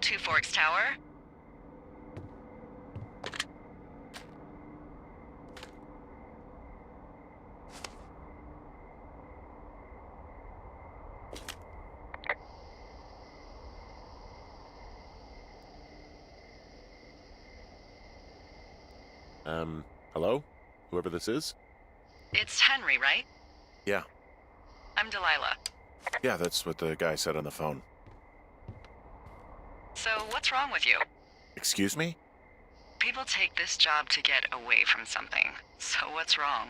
Two Forks Tower. Hello? Whoever this is? It's Henry, right? Yeah. I'm Delilah. Yeah, that's what the guy said on the phone. So, what's wrong with you? Excuse me? People take this job to get away from something. So, what's wrong?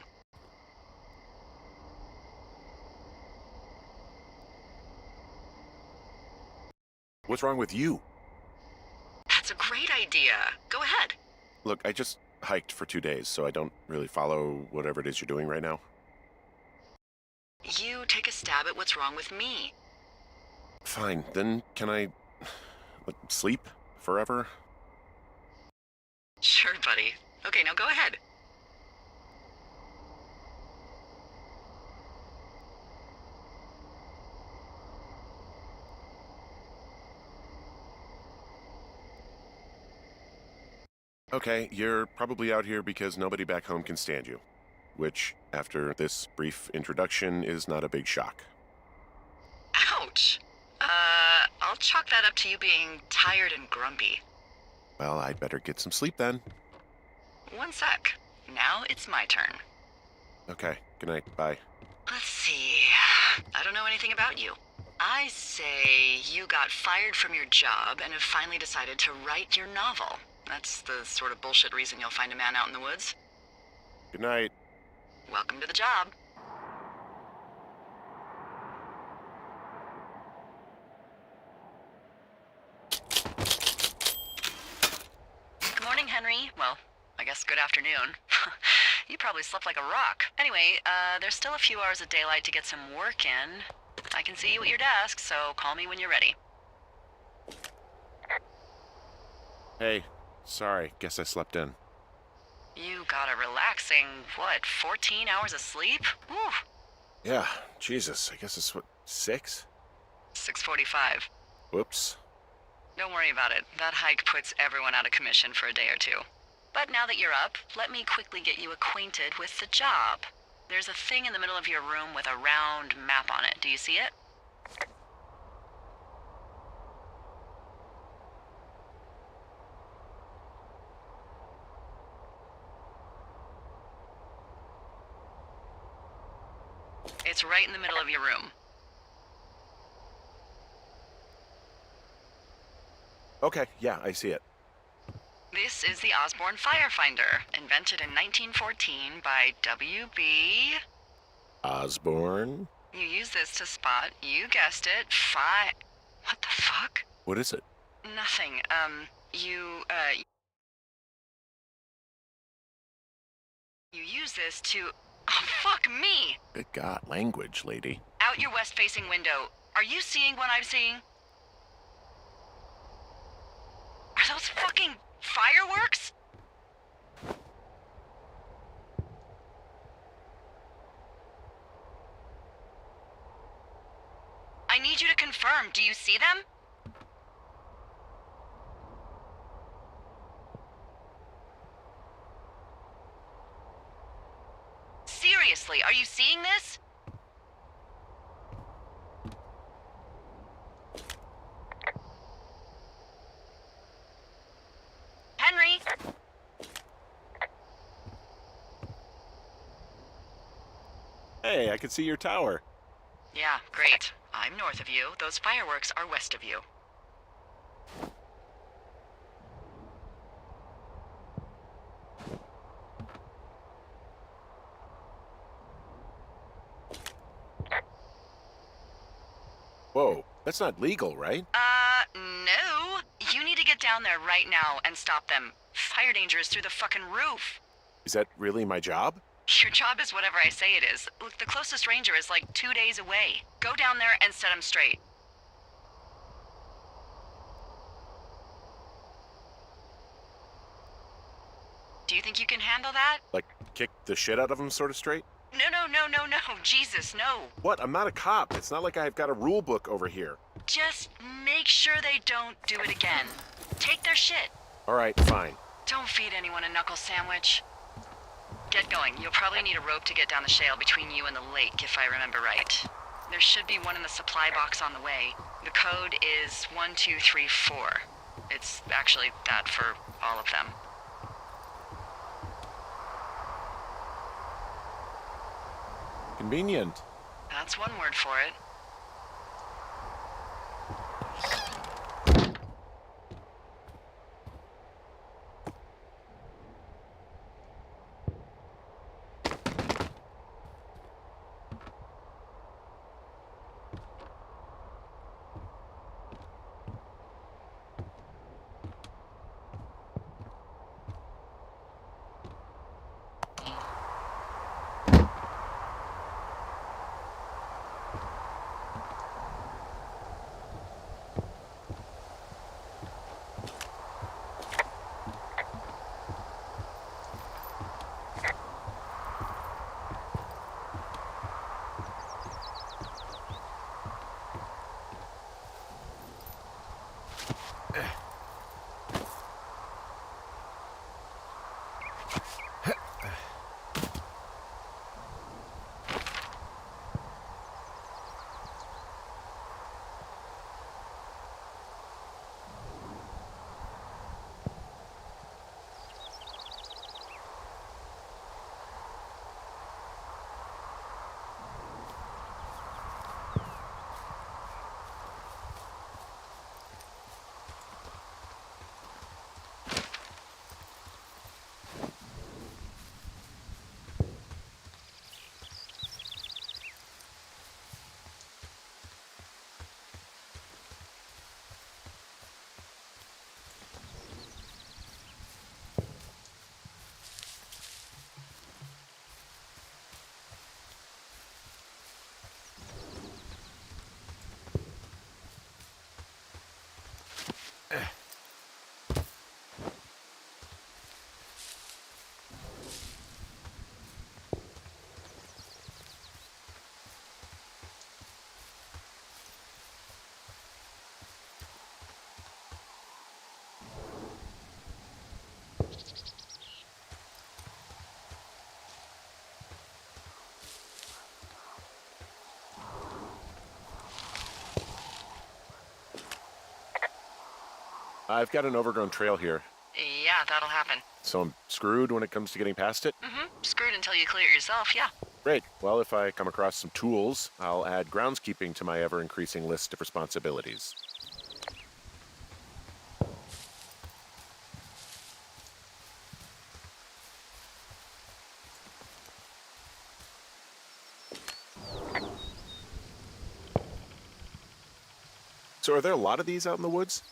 What's wrong with you? That's a great idea. Go ahead. Look, I just hiked for 2 days, so I don't really follow whatever it is you're doing right now. You take a stab at what's wrong with me. Fine, then can I sleep forever? Sure, buddy. Okay, now go ahead. Okay, you're probably out here because nobody back home can stand you. Which, after this brief introduction, is not a big shock. Ouch. I'll chalk that up to you being tired and grumpy. Well, I'd better get some sleep then. One sec. Now it's my turn. Okay, good night, bye. Let's see. I don't know anything about you. I say you got fired from your job and have finally decided to write your novel. That's the sort of bullshit reason you'll find a man out in the woods. Good night. Welcome to the job. Good morning, Henry. Well, I guess good afternoon. You probably slept like a rock. Anyway, there's still a few hours of daylight to get some work in. I can see you at your desk, so call me when you're ready. Hey, sorry, guess I slept in. You got a relaxing, 14 hours of sleep? Woo! Yeah, Jesus, I guess it's 6? 6:45. Whoops. Don't worry about it. That hike puts everyone out of commission for a day or two. But now that you're up, let me quickly get you acquainted with the job. There's a thing in the middle of your room with a round map on it. Do you see it? It's right in the middle of your room. Okay, yeah, I see it. This is the Osborne Firefinder, invented in 1914 by W.B. Osborne? You use this to spot, you guessed it, What the fuck? What is it? Nothing. You use this to... Oh, fuck me! Good God, language, lady. Out your west-facing window. Are you seeing what I'm seeing? Are those fucking fireworks? I need you to confirm. Do you see them? Seriously, are you seeing this? Henry? Hey, I can see your tower. Yeah, great. I'm north of you. Those fireworks are west of you. Whoa, that's not legal, right? No. You need to get down there right now and stop them. Fire danger is through the fucking roof. Is that really my job? Your job is whatever I say it is. Look, the closest ranger is like 2 days away. Go down there and set him straight. Do you think you can handle that? Like, kick the shit out of him sort of straight? No. Jesus, no. What? I'm not a cop. It's not like I've got a rule book over here. Just make sure they don't do it again. Take their shit. All right, fine. Don't feed anyone a knuckle sandwich. Get going. You'll probably need a rope to get down the shale between you and the lake, if I remember right. There should be one in the supply box on the way. The code is 1234. It's actually that for all of them. Convenient. That's one word for it. I've got an overgrown trail here, Yeah, that'll happen. so I'm screwed when it comes to getting past it. Screwed until you clear it yourself, yeah. Great. Well, if I come across some tools, I'll add groundskeeping to my ever-increasing list of responsibilities. So are there a lot of these out in the woods?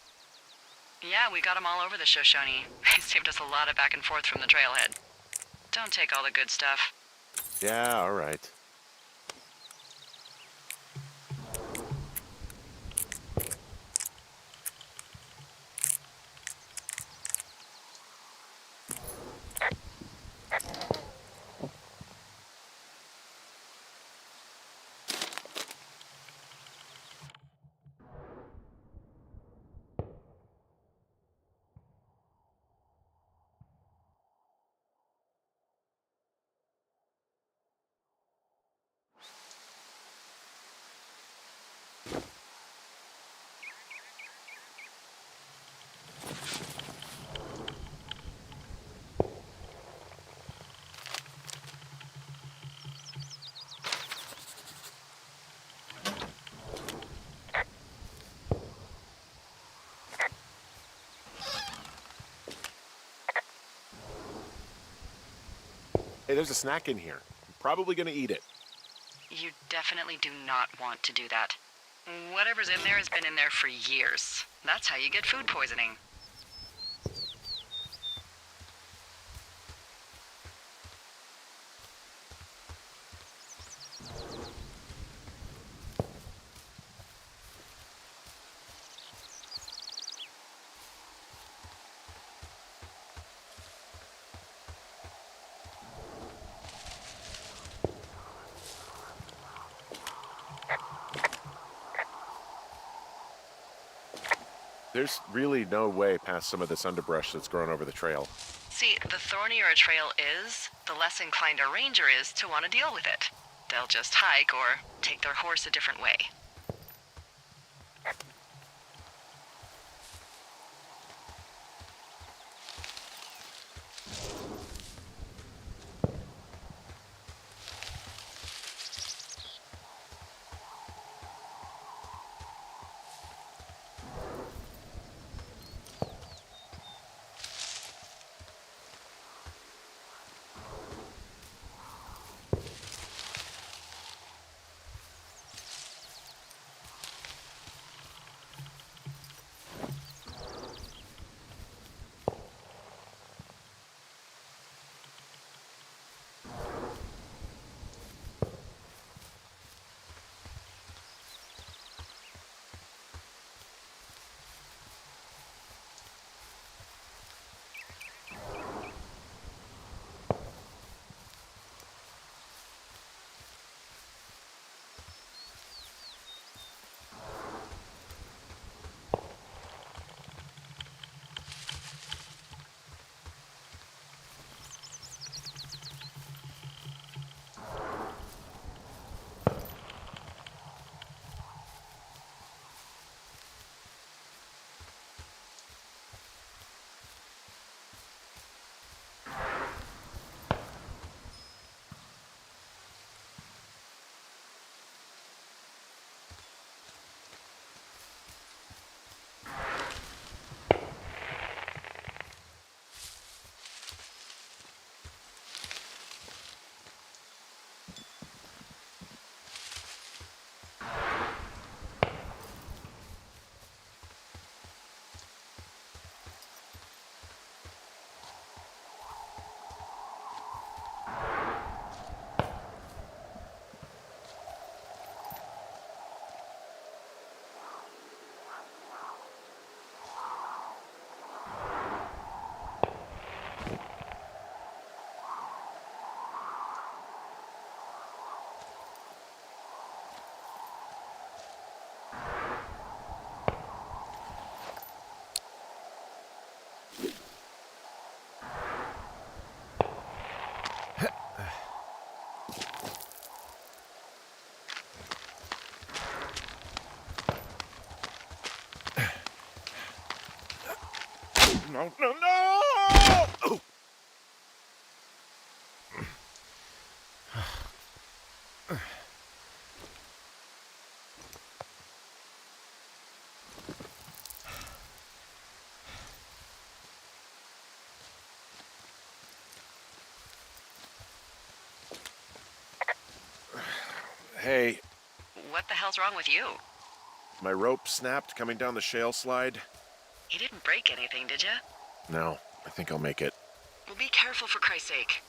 Yeah, we got them all over the Shoshone. They saved us a lot of back and forth from the trailhead. Don't take all the good stuff. Yeah, all right. Hey, there's a snack in here. I'm probably gonna eat it. You definitely do not want to do that. Whatever's in there has been in there for years. That's how you get food poisoning. There's really no way past some of this underbrush that's grown over the trail. See, the thornier a trail is, the less inclined a ranger is to want to deal with it. They'll just hike or take their horse a different way. No, no, no! Oh. Hey, What the hell's wrong with you? my rope snapped coming down the shale slide. You didn't break anything, did you? No, I think I'll make it. Well, be careful for Christ's sake.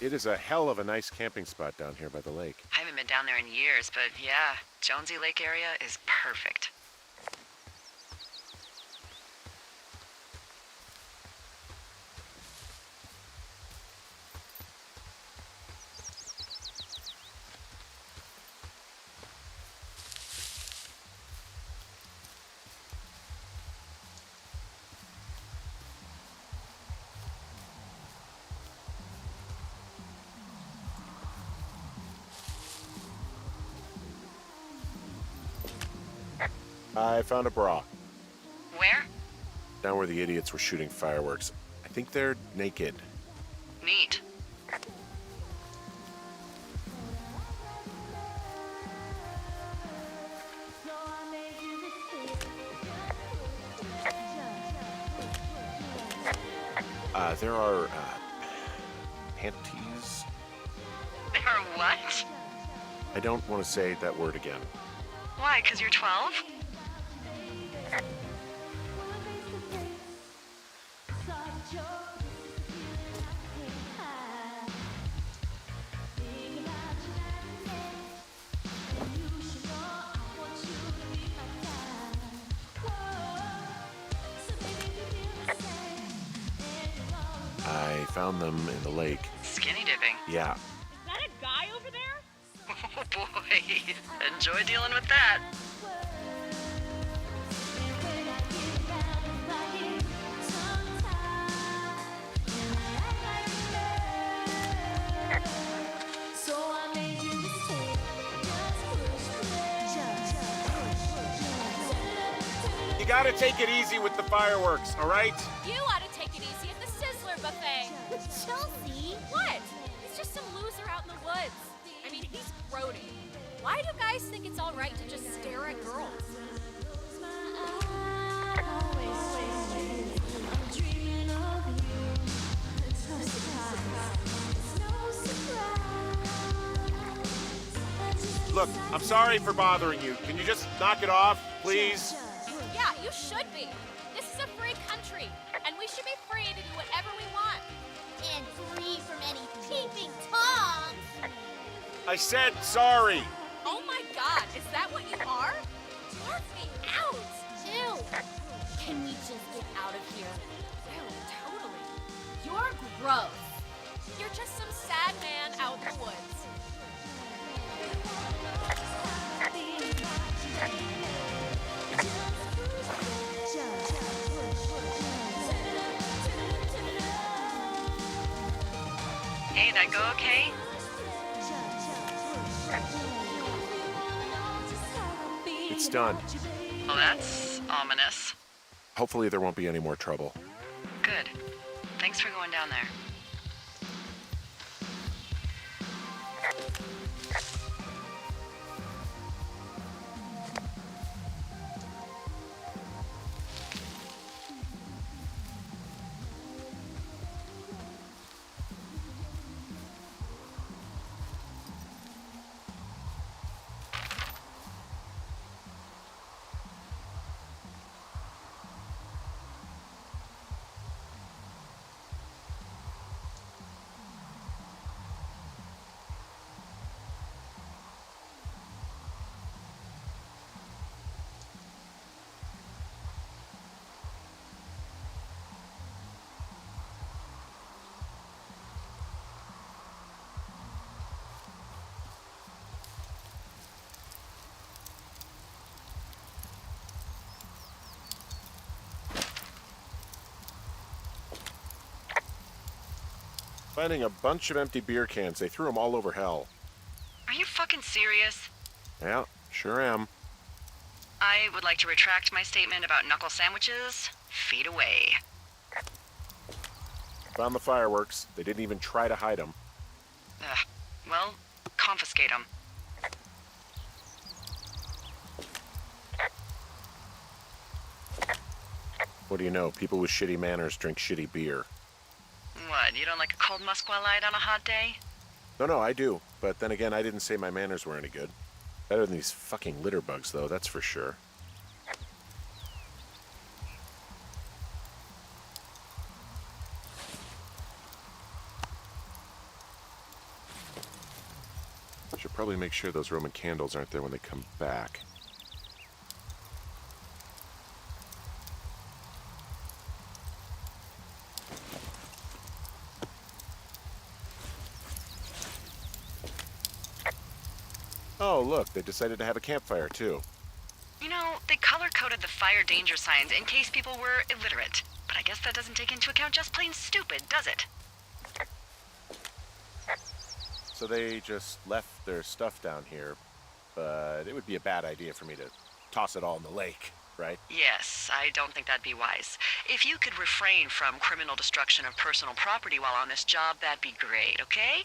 It is a hell of a nice camping spot down here by the lake. I haven't been down there in years, but yeah, Jonesy Lake area is perfect. I found a bra. Where? Down where the idiots were shooting fireworks. I think they're naked. Neat. There are, panties? There are what? I don't want to say that word again. Why, 'cause you're 12? found them in the lake. Skinny dipping. Yeah. Is that a guy over there? Oh boy, enjoy dealing with that. You gotta take it easy with the fireworks, all right? You ought to take it easy at the Sizzler buffet. Chelsea! What? He's just some loser out in the woods. I mean, he's grody. Why do guys think it's all right to just stare at girls? Look, I'm sorry for bothering you. Can you just knock it off, please? Yeah, you should be. This is a free country, and we should be free to do whatever we want. And free from any peeping toms. I said sorry. Oh my God, is that what you are? Barf me out. Ew. Can we just get out of here? Ew, totally. You're gross. You're just some sad man out in the woods. Hey, that go okay? It's done. Well, that's ominous. Hopefully there won't be any more trouble. Good. Thanks for going down there. Finding a bunch of empty beer cans. They threw them all over hell. Are you fucking serious? Yeah, sure am. I would like to retract my statement about knuckle sandwiches. Feet away. Found the fireworks. They didn't even try to hide them. Ugh. Well, confiscate them. What do you know? People with shitty manners drink shitty beer. What, you don't like a cold Musqualite on a hot day? No, I do. But then again, I didn't say my manners were any good. Better than these fucking litter bugs, though, that's for sure. Should probably make sure those Roman candles aren't there when they come back. Oh, look, they decided to have a campfire, too. You know, they color-coded the fire danger signs in case people were illiterate. But I guess that doesn't take into account just plain stupid, does it? So they just left their stuff down here, but it would be a bad idea for me to toss it all in the lake, right? Yes, I don't think that'd be wise. If you could refrain from criminal destruction of personal property while on this job, that'd be great, okay?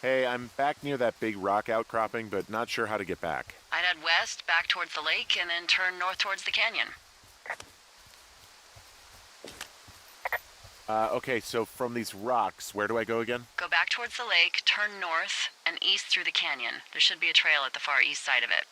Hey, I'm back near that big rock outcropping, but not sure how to get back. I'd head west, back towards the lake, and then turn north towards the canyon. Okay, so from these rocks, where do I go again? Go back towards the lake, turn north, and east through the canyon. There should be a trail at the far east side of it.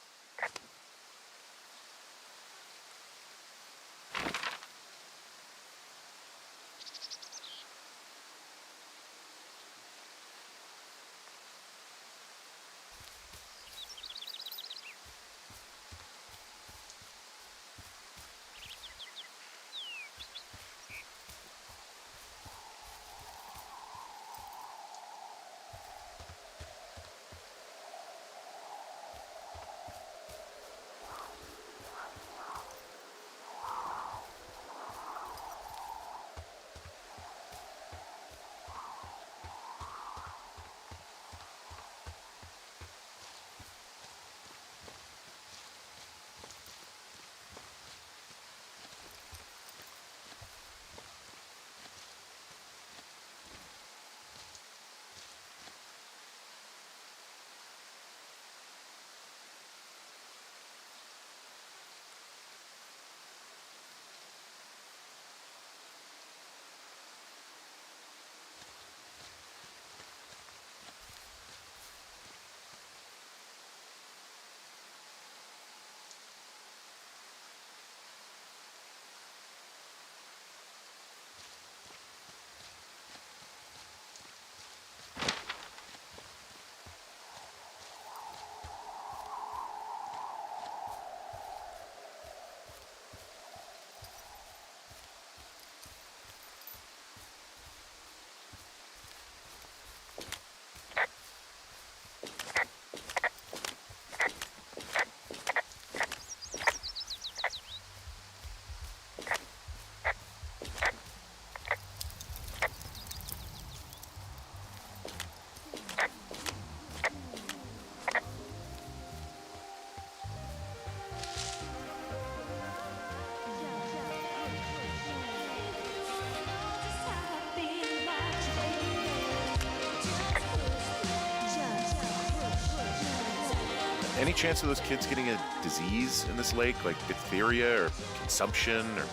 Any chance of those kids getting a disease in this lake, like diphtheria or consumption or...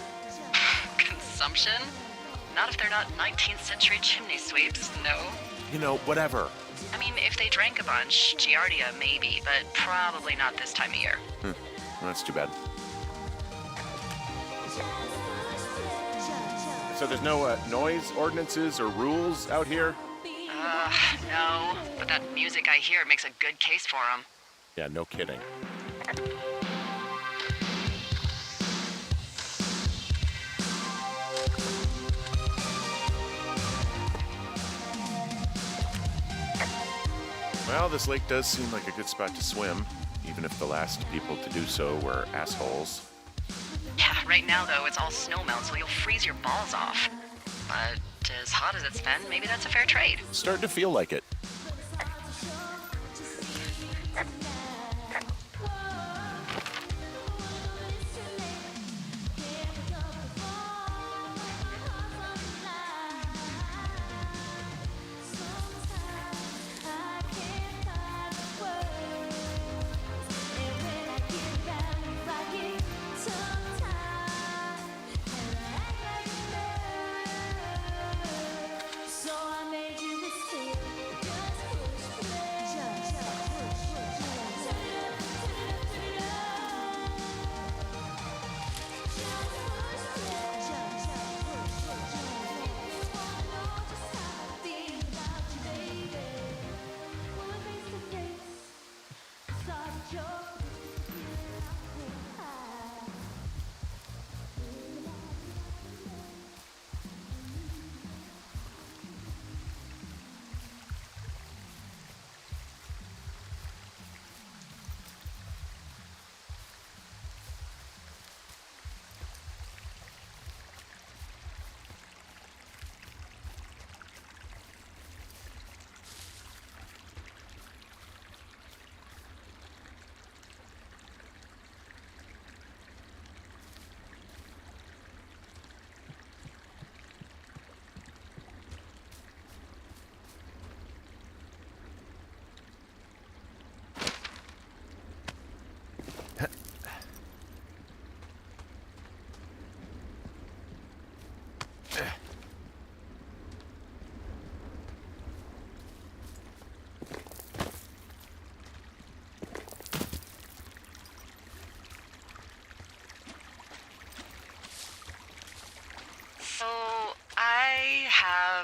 Consumption? Not if they're not 19th century chimney sweeps, no. You know, whatever. I mean, if they drank a bunch, Giardia maybe, but probably not this time of year. Well, that's too bad. So there's no noise ordinances or rules out here? No. But that music I hear makes a good case for them. Yeah, no kidding. Well, this lake does seem like a good spot to swim, even if the last people to do so were assholes. Yeah, right now, though, it's all snowmelt, so you'll freeze your balls off. But as hot as it's been, maybe that's a fair trade. Starting to feel like it.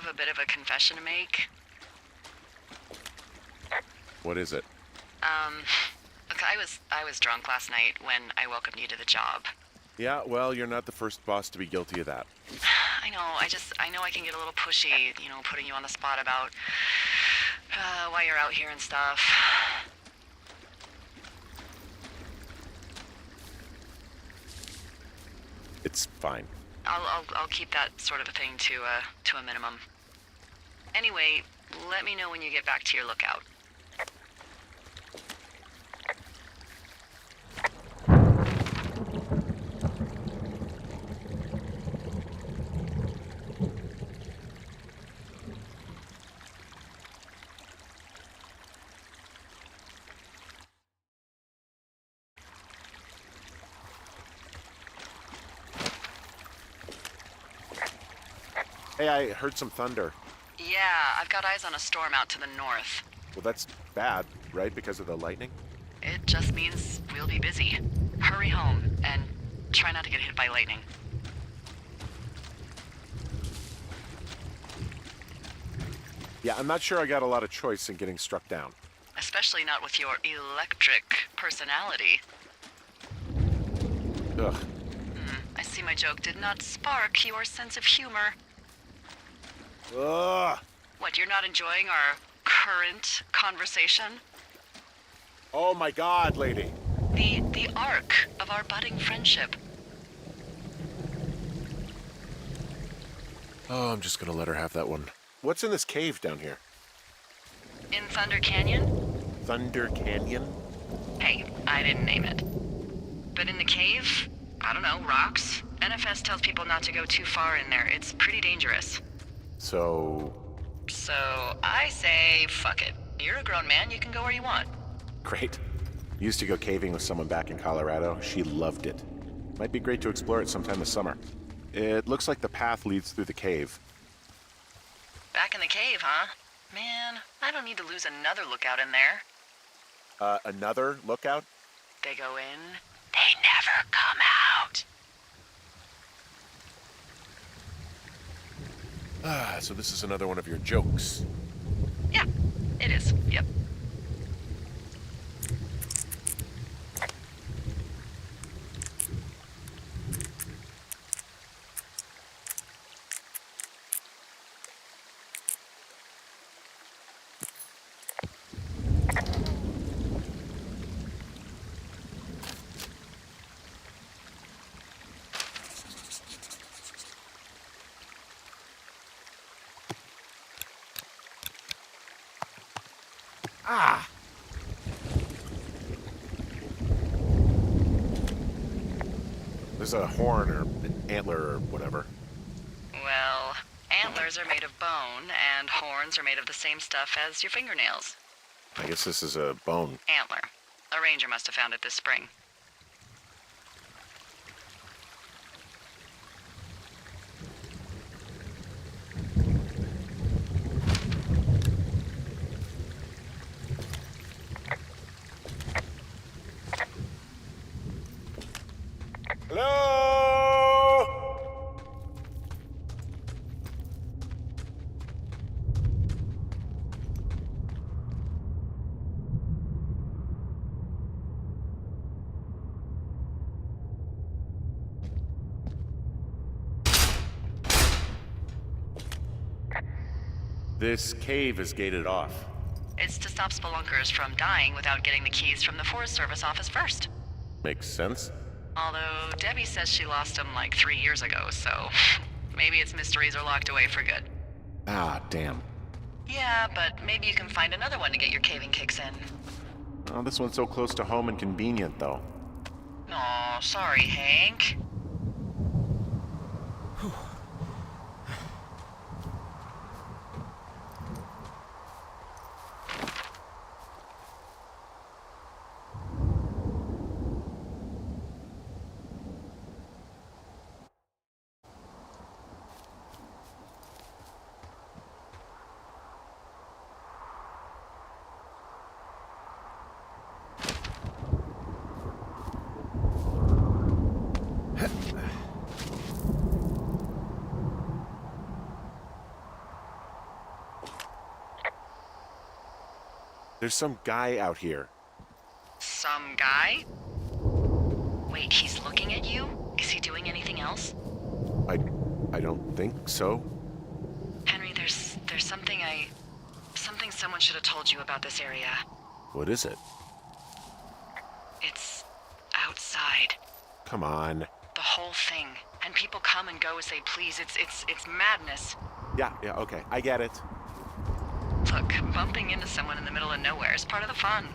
have a bit of a confession to make. What is it? Look, I was drunk last night when I welcomed you to the job. Yeah, well, you're not the first boss to be guilty of that. I know, I know I can get a little pushy, putting you on the spot about why you're out here and stuff. It's fine. I'll keep that sort of a thing to a minimum. Anyway, let me know when you get back to your lookout. Hey, I heard some thunder. Yeah, I've got eyes on a storm out to the north. Well, that's bad, right? Because of the lightning? It just means we'll be busy. Hurry home and try not to get hit by lightning. Yeah, I'm not sure I got a lot of choice in getting struck down. Especially not with your electric personality. Ugh. I see my joke did not spark your sense of humor. Ugh. What, you're not enjoying our current conversation? Oh my God, lady. The arc of our budding friendship. Oh, I'm just gonna let her have that one. What's in this cave down here? In Thunder Canyon? Thunder Canyon? Hey, I didn't name it. But in the cave, I don't know, rocks? NFS tells people not to go too far in there. It's pretty dangerous. So I say, fuck it. You're a grown man, you can go where you want. great. Used to go caving with someone back in Colorado. She loved it. Might be great to explore it sometime this summer. It looks like the path leads through the cave. Back in the cave, huh? Man, I don't need to lose another lookout in there. Another lookout? They go in, they never come out. Ah, so this is another one of your jokes. Yeah, it is. Yep. Ah! There's a horn or an antler or whatever. Well, antlers are made of bone, and horns are made of the same stuff as your fingernails. I guess this is a bone. Antler. A ranger must have found it this spring. Hello? This cave is gated off. It's to stop spelunkers from dying without getting the keys from the Forest Service office first. Makes sense. Although Debbie says she lost them like 3 years ago, so maybe its mysteries are locked away for good. Ah, damn. Yeah, but maybe you can find another one to get your caving kicks in. Oh, this one's so close to home and convenient, though. Aw, sorry, Hank. There's some guy out here. Some guy? Wait, he's looking at you? Is he doing anything else? I don't think so. Henry, there's something something someone should have told you about this area. What is it? It's outside. Come on. The whole thing. And people come and go as they please. It's madness. Yeah, okay. I get it. Look, bumping into someone in the middle of nowhere is part of the fun.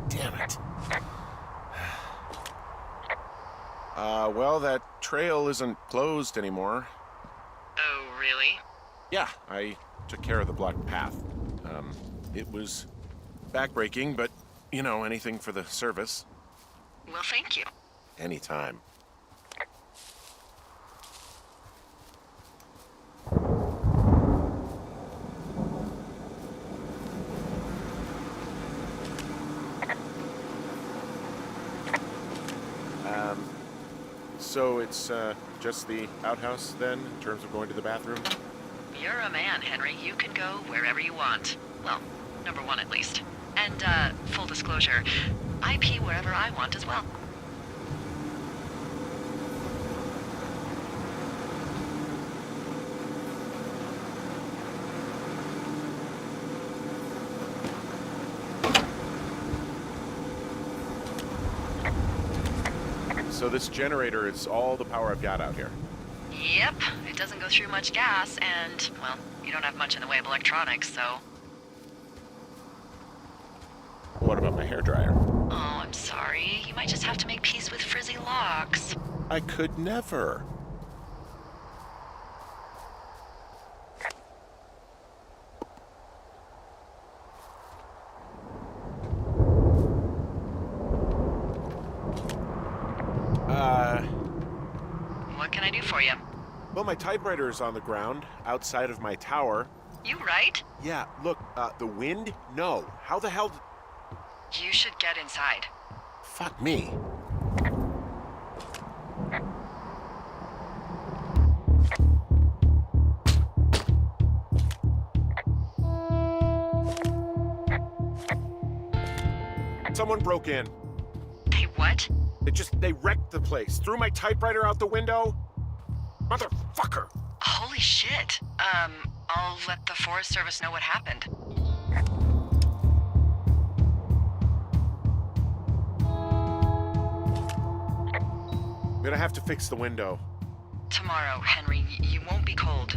Damn it. Well, that trail isn't closed anymore. Oh, really? Yeah, I took care of the blocked path. It was backbreaking, but, you know, anything for the service. Well, thank you. Anytime. So it's just the outhouse then, in terms of going to the bathroom? You're a man, Henry. You can go wherever you want. Well, number one at least. And, full disclosure, I pee wherever I want as well. So this generator is all the power I've got out here. Yep, it doesn't go through much gas, and, well, you don't have much in the way of electronics, so... What about my hairdryer? Oh, I'm sorry. You might just have to make peace with frizzy locks. I could never. What can I do for you? Well, my typewriter is on the ground, outside of my tower. You right? Yeah, look, the wind? No. How the hell... You should get inside. Fuck me. Someone broke in. Hey, what? They wrecked the place. Threw my typewriter out the window. Motherfucker. Holy shit. I'll let the Forest Service know what happened. I'm gonna have to fix the window. Tomorrow, Henry. You won't be cold.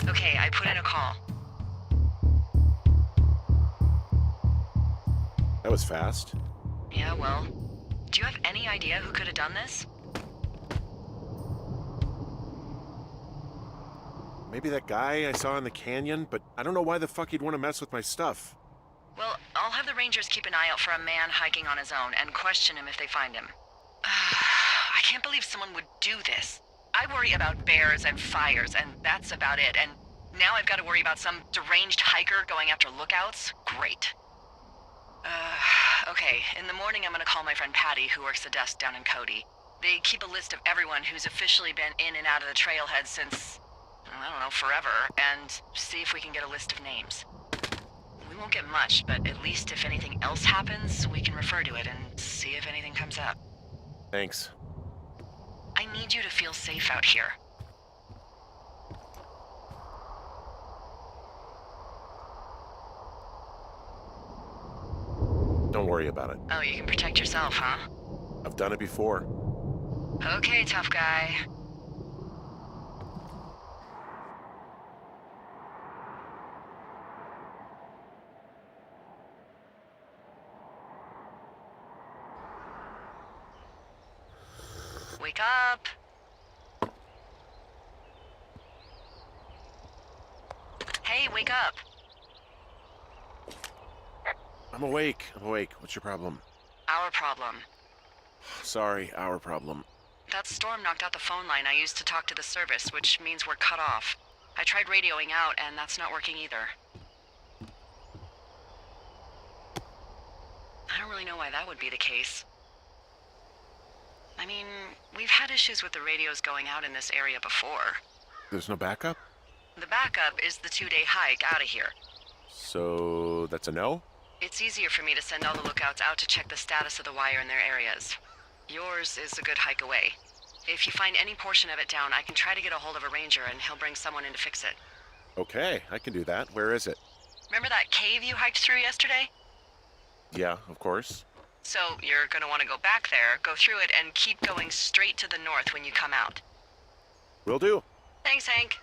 Okay, I put in a call. That was fast. Yeah, well, do you have any idea who could have done this? Maybe that guy I saw in the canyon, but I don't know why the fuck he'd want to mess with my stuff. Well, I'll have the Rangers keep an eye out for a man hiking on his own and question him if they find him. I can't believe someone would do this. I worry about bears and fires, and that's about it. And now I've got to worry about some deranged hiker going after lookouts? Great. Okay, in the morning I'm gonna call my friend Patty, who works the desk down in Cody. They keep a list of everyone who's officially been in and out of the trailhead since, I don't know, forever, and see if we can get a list of names. We won't get much, but at least if anything else happens, we can refer to it and see if anything comes up. Thanks. I need you to feel safe out here. Don't worry about it. Oh, you can protect yourself, huh? I've done it before. Okay, tough guy. Wake up. Hey, wake up. I'm awake. What's your problem? Our problem. Sorry, our problem. That storm knocked out the phone line I used to talk to the service, which means we're cut off. I tried radioing out, and that's not working either. I don't really know why that would be the case. I mean, we've had issues with the radios going out in this area before. There's no backup? The backup is the 2-day hike out of here. So that's a no? It's easier for me to send all the lookouts out to check the status of the wire in their areas. Yours is a good hike away. If you find any portion of it down, I can try to get a hold of a ranger and he'll bring someone in to fix it. Okay, I can do that. Where is it? Remember that cave you hiked through yesterday? Yeah, of course. So you're gonna want to go back there, go through it, and keep going straight to the north when you come out. Will do. Thanks, Hank.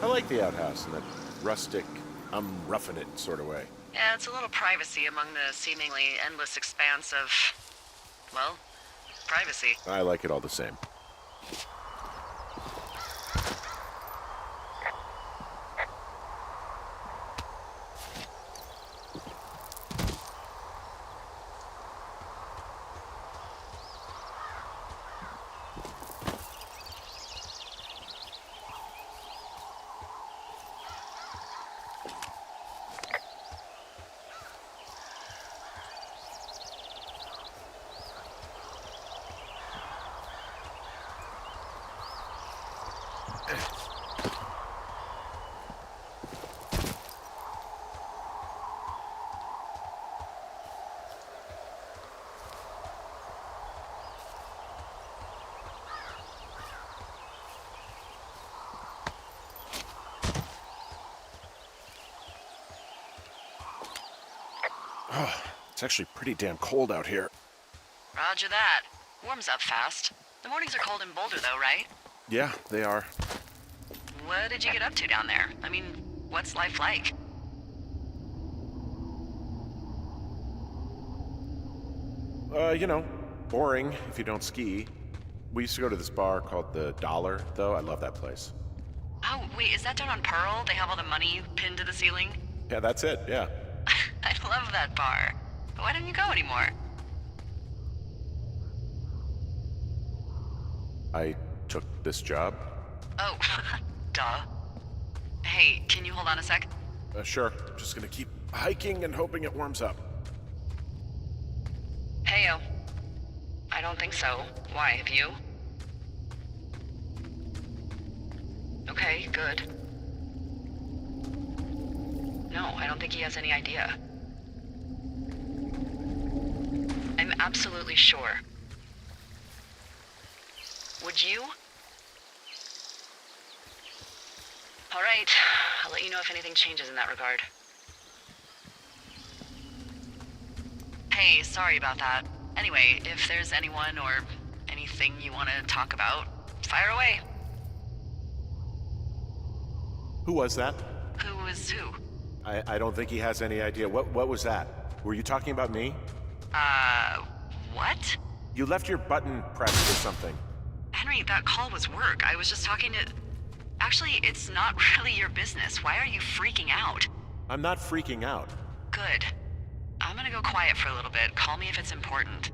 I like the outhouse in that rustic, I'm roughing it sort of way. Yeah, it's a little privacy among the seemingly endless expanse of, well, privacy. I like it all the same. Oh, it's actually pretty damn cold out here. Roger that. Warms up fast. The mornings are cold in Boulder, though, right? Yeah, they are. What did you get up to down there? I mean, what's life like? Boring if you don't ski. We used to go to this bar called the Dollar, though. I love that place. Oh, wait, is that down on Pearl? They have all the money pinned to the ceiling? Yeah, that's it, yeah. I love that bar. But why don't you go anymore? I took this job. Oh, duh. Hey, can you hold on a sec? Sure. Just gonna keep hiking and hoping it warms up. Heyo. I don't think so. Why, have you? Okay, good. No, I don't think he has any idea. I'm absolutely sure. Would you? All right, I'll let you know if anything changes in that regard. Hey, sorry about that. Anyway, if there's anyone or anything you want to talk about, fire away. Who was that? Who is who? I don't think he has any idea. What was that? Were you talking about me? What? You left your button pressed or something. Henry, that call was work. I was just talking to... Actually, it's not really your business. Why are you freaking out? I'm not freaking out. Good. I'm gonna go quiet for a little bit. Call me if it's important.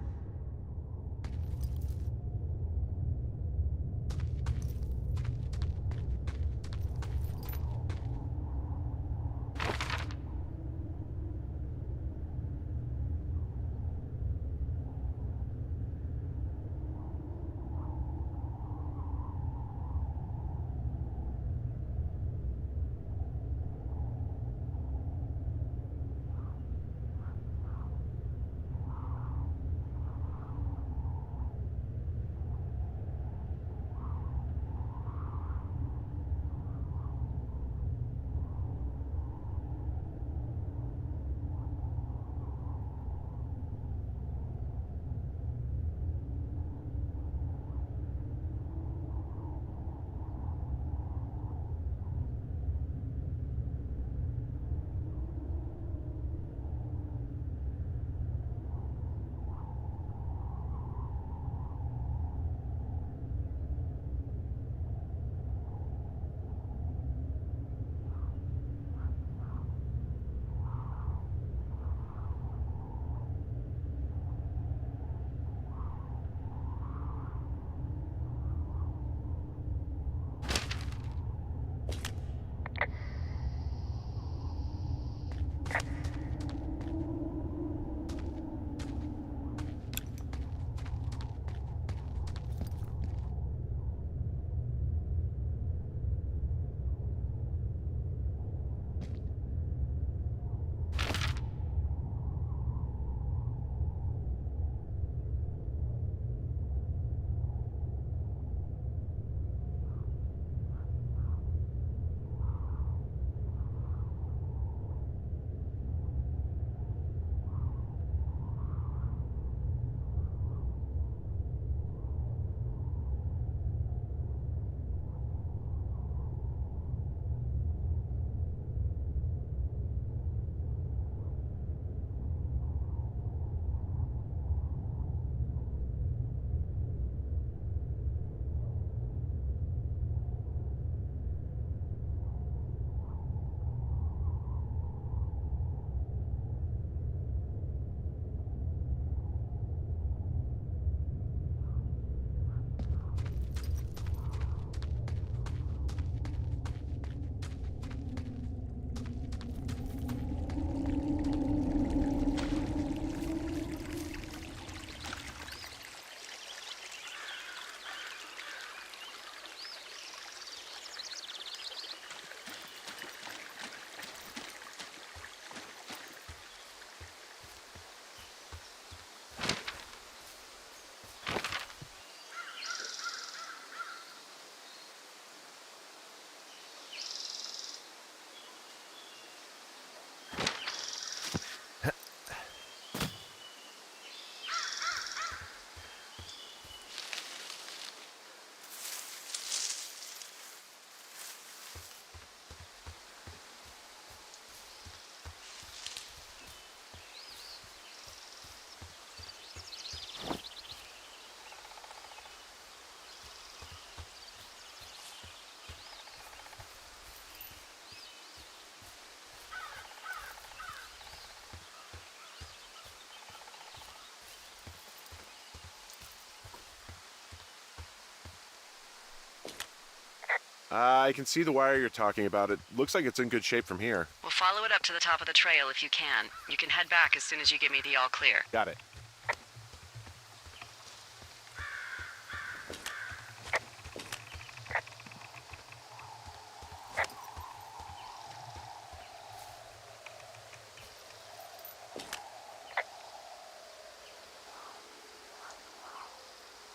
I can see the wire you're talking about. It looks like it's in good shape from here. We'll follow it up to the top of the trail if you can. You can head back as soon as you give me the all clear. Got it.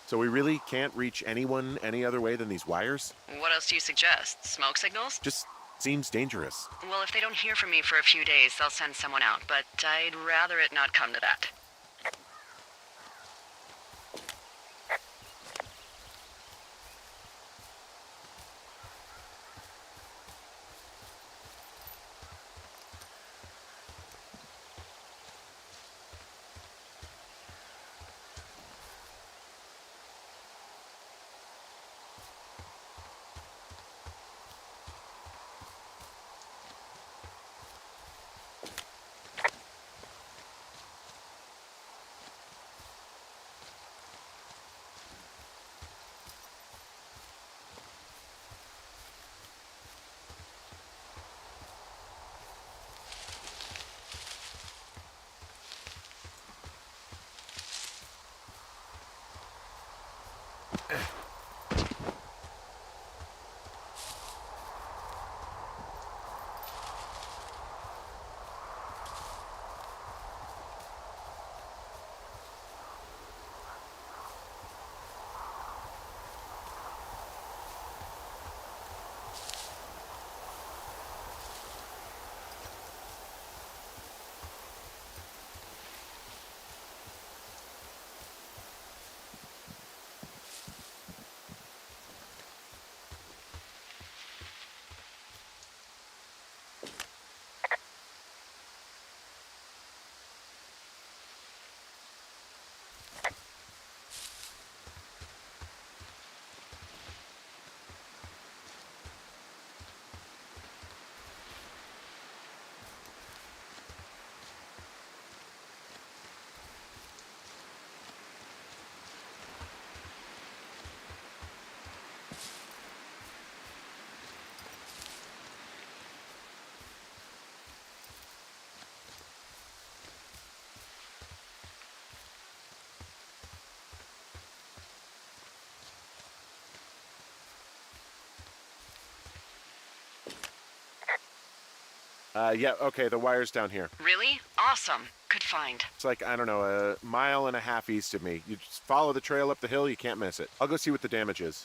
So we really can't reach anyone any other way than these wires? What else do you suggest? Smoke signals? Just seems dangerous. Well, if they don't hear from me for a few days, they'll send someone out, but I'd rather it not come to that. Yeah, okay, the wire's down here. Really? Awesome. Good find. It's like, I don't know, a mile and a half east of me. You just follow the trail up the hill, you can't miss it. I'll go see what the damage is.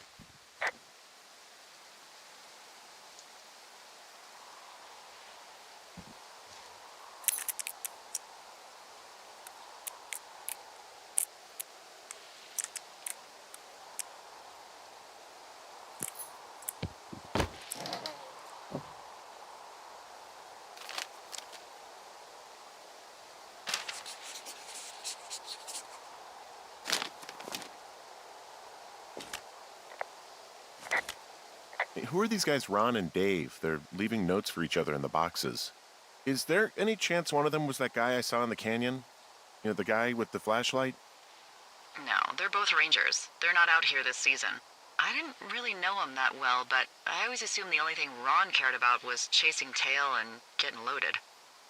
Hey, who are these guys, Ron and Dave? They're leaving notes for each other in the boxes. Is there any chance one of them was that guy I saw in the canyon? You know, the guy with the flashlight? No, they're both rangers. They're not out here this season. I didn't really know him that well, but I always assumed the only thing Ron cared about was chasing tail and getting loaded.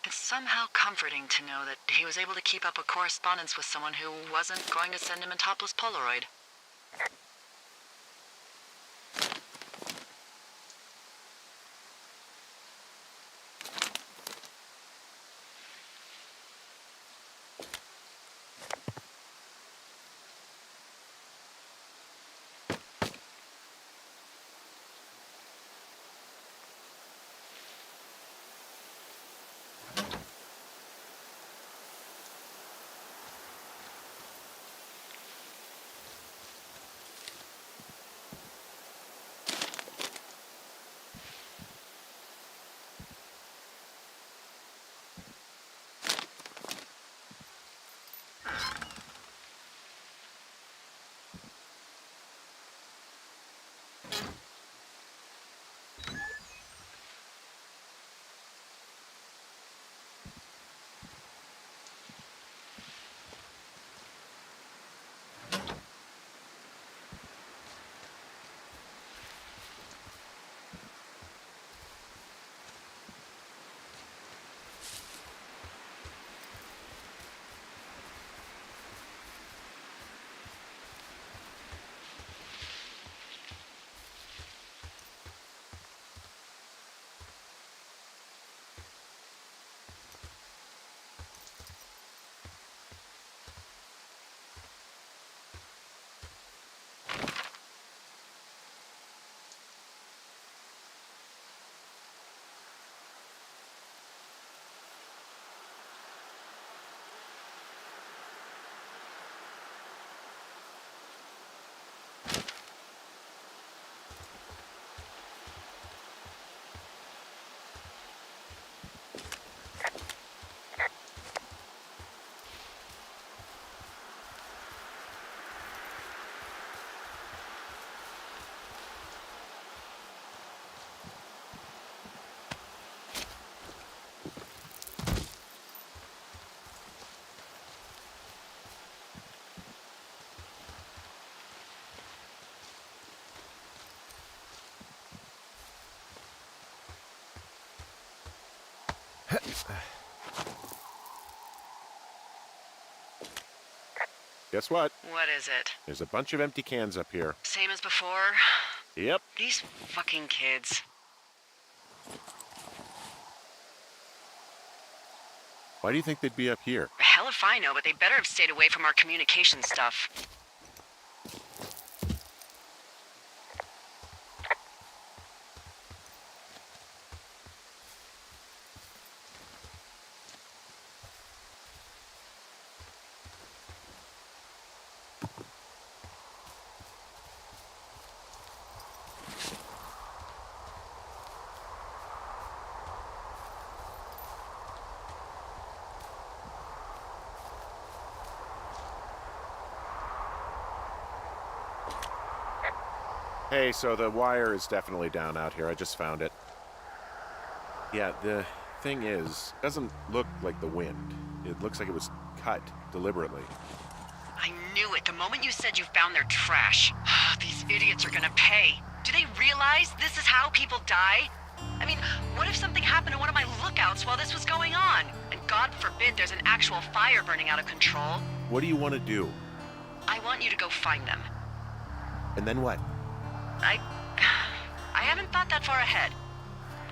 It's somehow comforting to know that he was able to keep up a correspondence with someone who wasn't going to send him a topless Polaroid. Guess what? What is it? There's a bunch of empty cans up here. Same as before? Yep. These fucking kids. Why do you think they'd be up here? Hell if I know, but they better have stayed away from our communication stuff. Hey, so the wire is definitely down out here. I just found it. Yeah, the thing is, it doesn't look like the wind. It looks like it was cut deliberately. I knew it the moment you said you found their trash. These idiots are gonna pay. Do they realize this is how people die? I mean, what if something happened to one of my lookouts while this was going on? And God forbid there's an actual fire burning out of control. What do you want to do? I want you to go find them. And then what? I haven't thought that far ahead.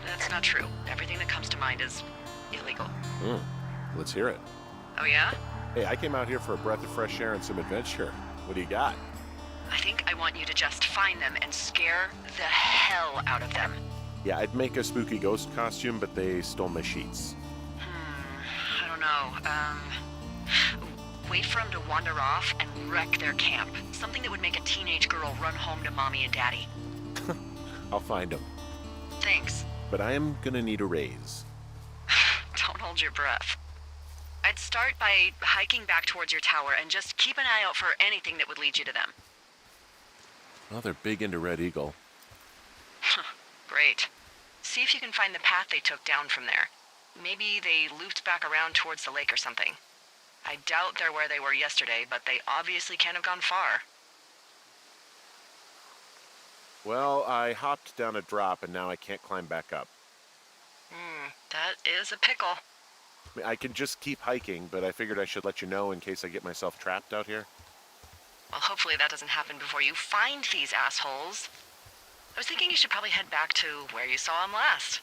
That's not true. Everything that comes to mind is illegal. Let's hear it. Oh yeah? Hey, I came out here for a breath of fresh air and some adventure. What do you got? I think I want you to just find them and scare the hell out of them. Yeah, I'd make a spooky ghost costume, but they stole my sheets. I don't know. Wait for them to wander off and wreck their camp. Something that would make a teenage girl run home to mommy and daddy. I'll find them. Thanks. But I am gonna need a raise. Don't hold your breath. I'd start by hiking back towards your tower and just keep an eye out for anything that would lead you to them. Well, they're big into Red Eagle. Great. See if you can find the path they took down from there. Maybe they looped back around towards the lake or something. I doubt they're where they were yesterday, but they obviously can't have gone far. Well, I hopped down a drop and now I can't climb back up. That is a pickle. I mean, I can just keep hiking, but I figured I should let you know in case I get myself trapped out here. Well, hopefully that doesn't happen before you find these assholes. I was thinking you should probably head back to where you saw them last.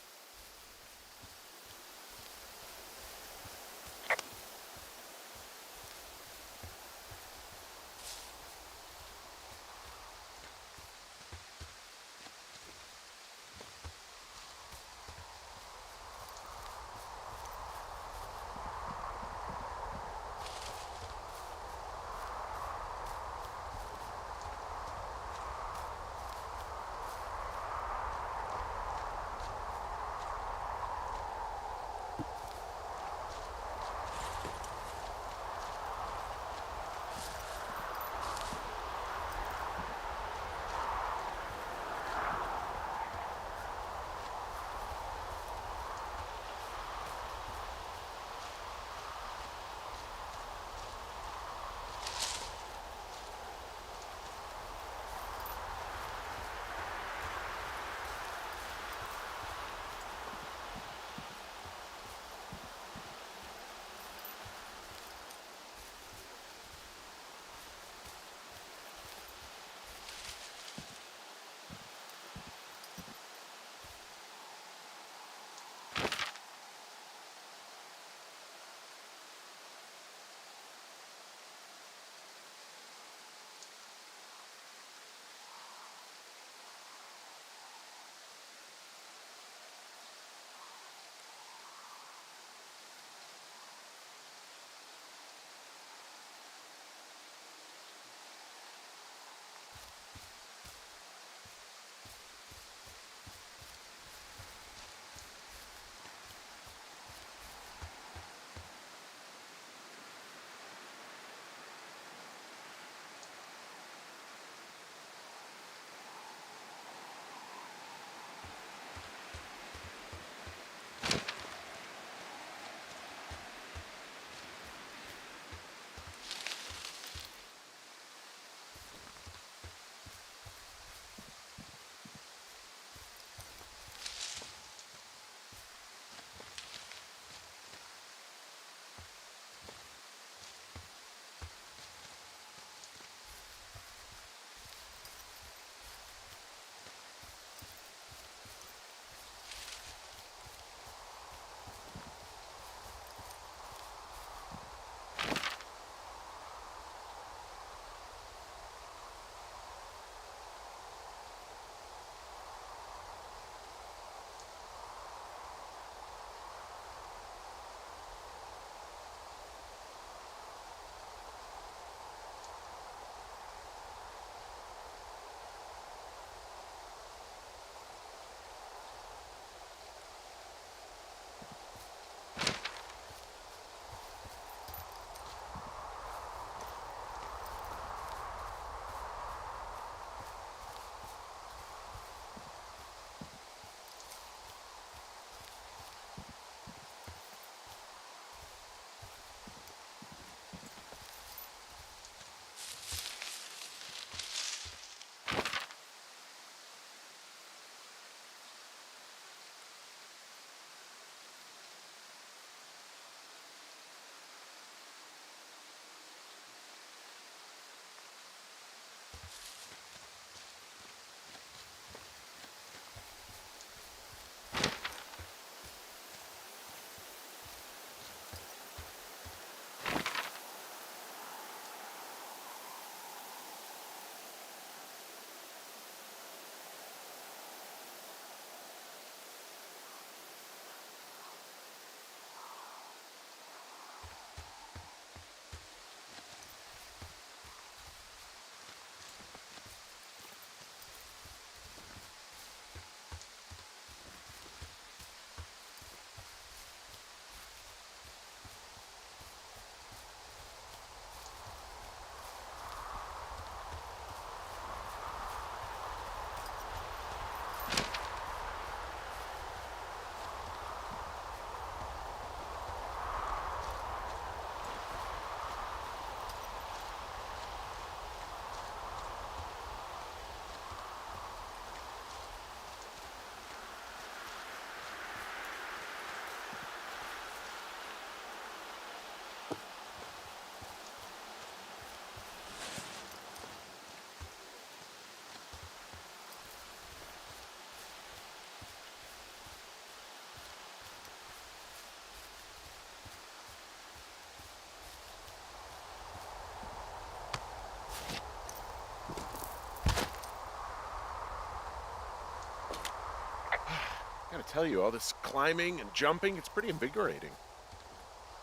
Gotta tell you, all this climbing and jumping, it's pretty invigorating.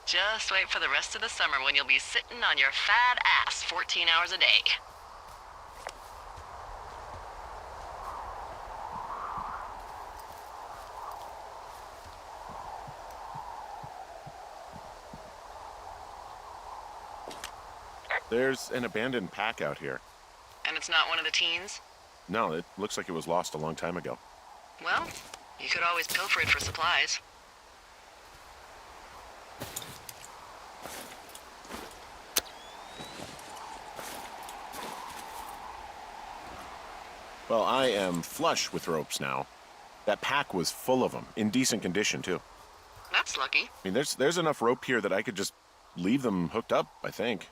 Just wait for the rest of the summer when you'll be sitting on your fat ass 14 hours a day. There's an abandoned pack out here. And it's not one of the teens? No, it looks like it was lost a long time ago. Well, you could always pilfer it for supplies. Well, I am flush with ropes now. That pack was full of them, in decent condition, too. That's lucky. I mean, there's enough rope here that I could just leave them hooked up, I think.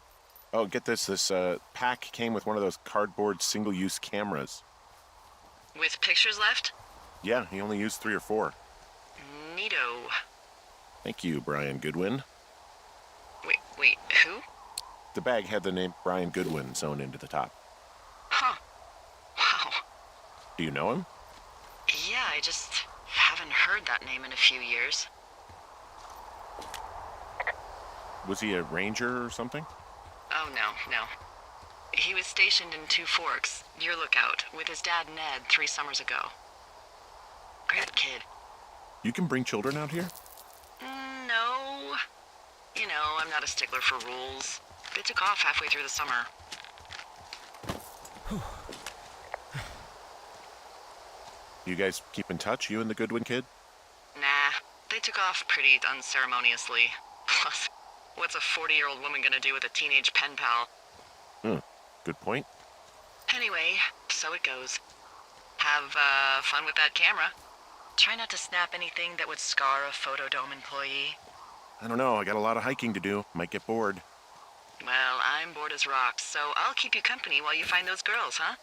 Oh, get this. This pack came with one of those cardboard single-use cameras. With pictures left? Yeah, he only used 3 or 4. Neato. Thank you, Brian Goodwin. Wait, who? The bag had the name Brian Goodwin sewn into the top. Huh. Wow. Do you know him? Yeah, I just haven't heard that name in a few years. Was he a ranger or something? Oh, no. He was stationed in Two Forks, your lookout, with his dad Ned 3 summers ago. Great kid. You can bring children out here? No. You know, I'm not a stickler for rules. They took off halfway through the summer. You guys keep in touch, you and the Goodwin kid? Nah, they took off pretty unceremoniously. Plus, what's a 40-year-old woman gonna do with a teenage pen pal? Good point. Anyway, so it goes. Have, fun with that camera. Try not to snap anything that would scar a Photodome employee. I don't know, I got a lot of hiking to do. Might get bored. Well, I'm bored as rocks, so I'll keep you company while you find those girls, huh?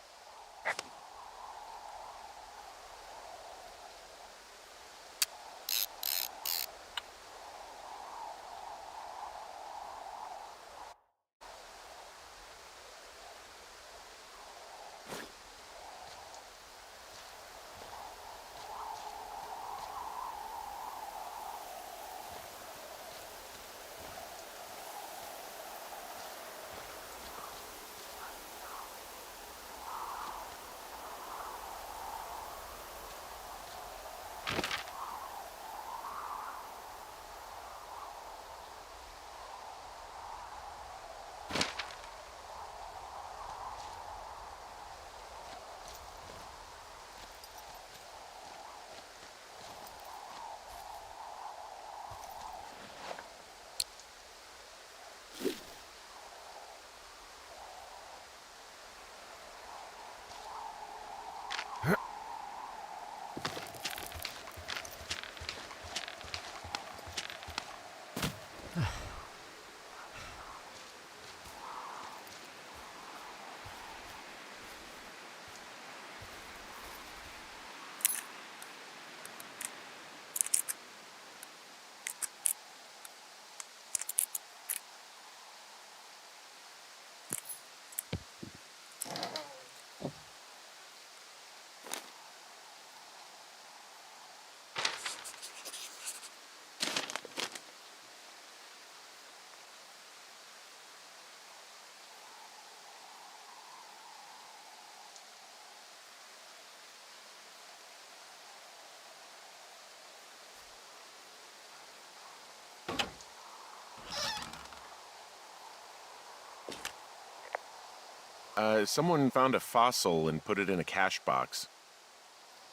Someone found a fossil and put it in a cache box.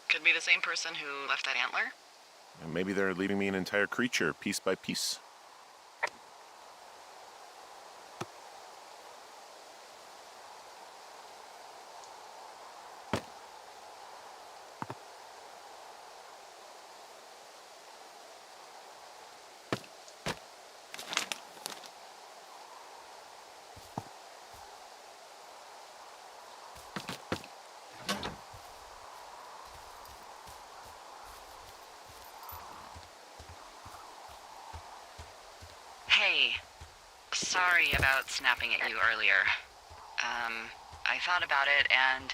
Could be the same person who left that antler. And maybe they're leaving me an entire creature, piece by piece. Hey, sorry about snapping at you earlier. I thought about it and,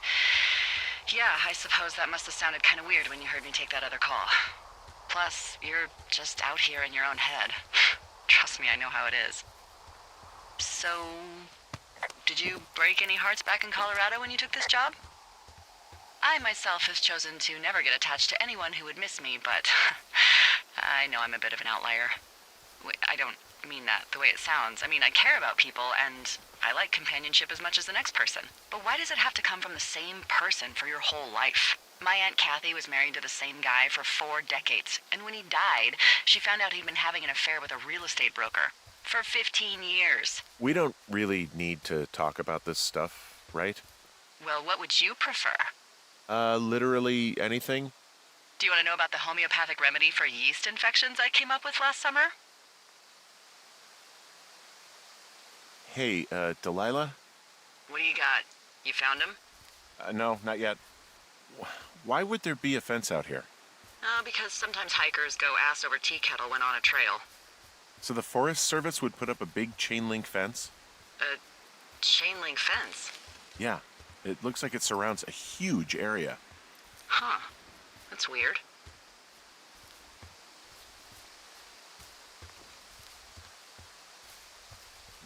Yeah, I suppose that must have sounded kind of weird when you heard me take that other call. Plus, you're just out here in your own head. Trust me, I know how it is. So, did you break any hearts back in Colorado when you took this job? I myself have chosen to never get attached to anyone who would miss me, but I know I'm a bit of an outlier. I don't mean that the way it sounds. I mean, I care about people, and I like companionship as much as the next person. But why does it have to come from the same person for your whole life? My Aunt Kathy was married to the same guy for 4 decades, and when he died, she found out he'd been having an affair with a real estate broker for 15 years. We don't really need to talk about this stuff, right? Well, what would you prefer? Literally anything? Do you want to know about the homeopathic remedy for yeast infections I came up with last summer? Hey, Delilah? What do you got? You found him? No, not yet. Why would there be a fence out here? Because sometimes hikers go ass over tea kettle when on a trail. So the Forest Service would put up a big chain link fence? A chain link fence? Yeah. It looks like it surrounds a huge area. Huh. That's weird.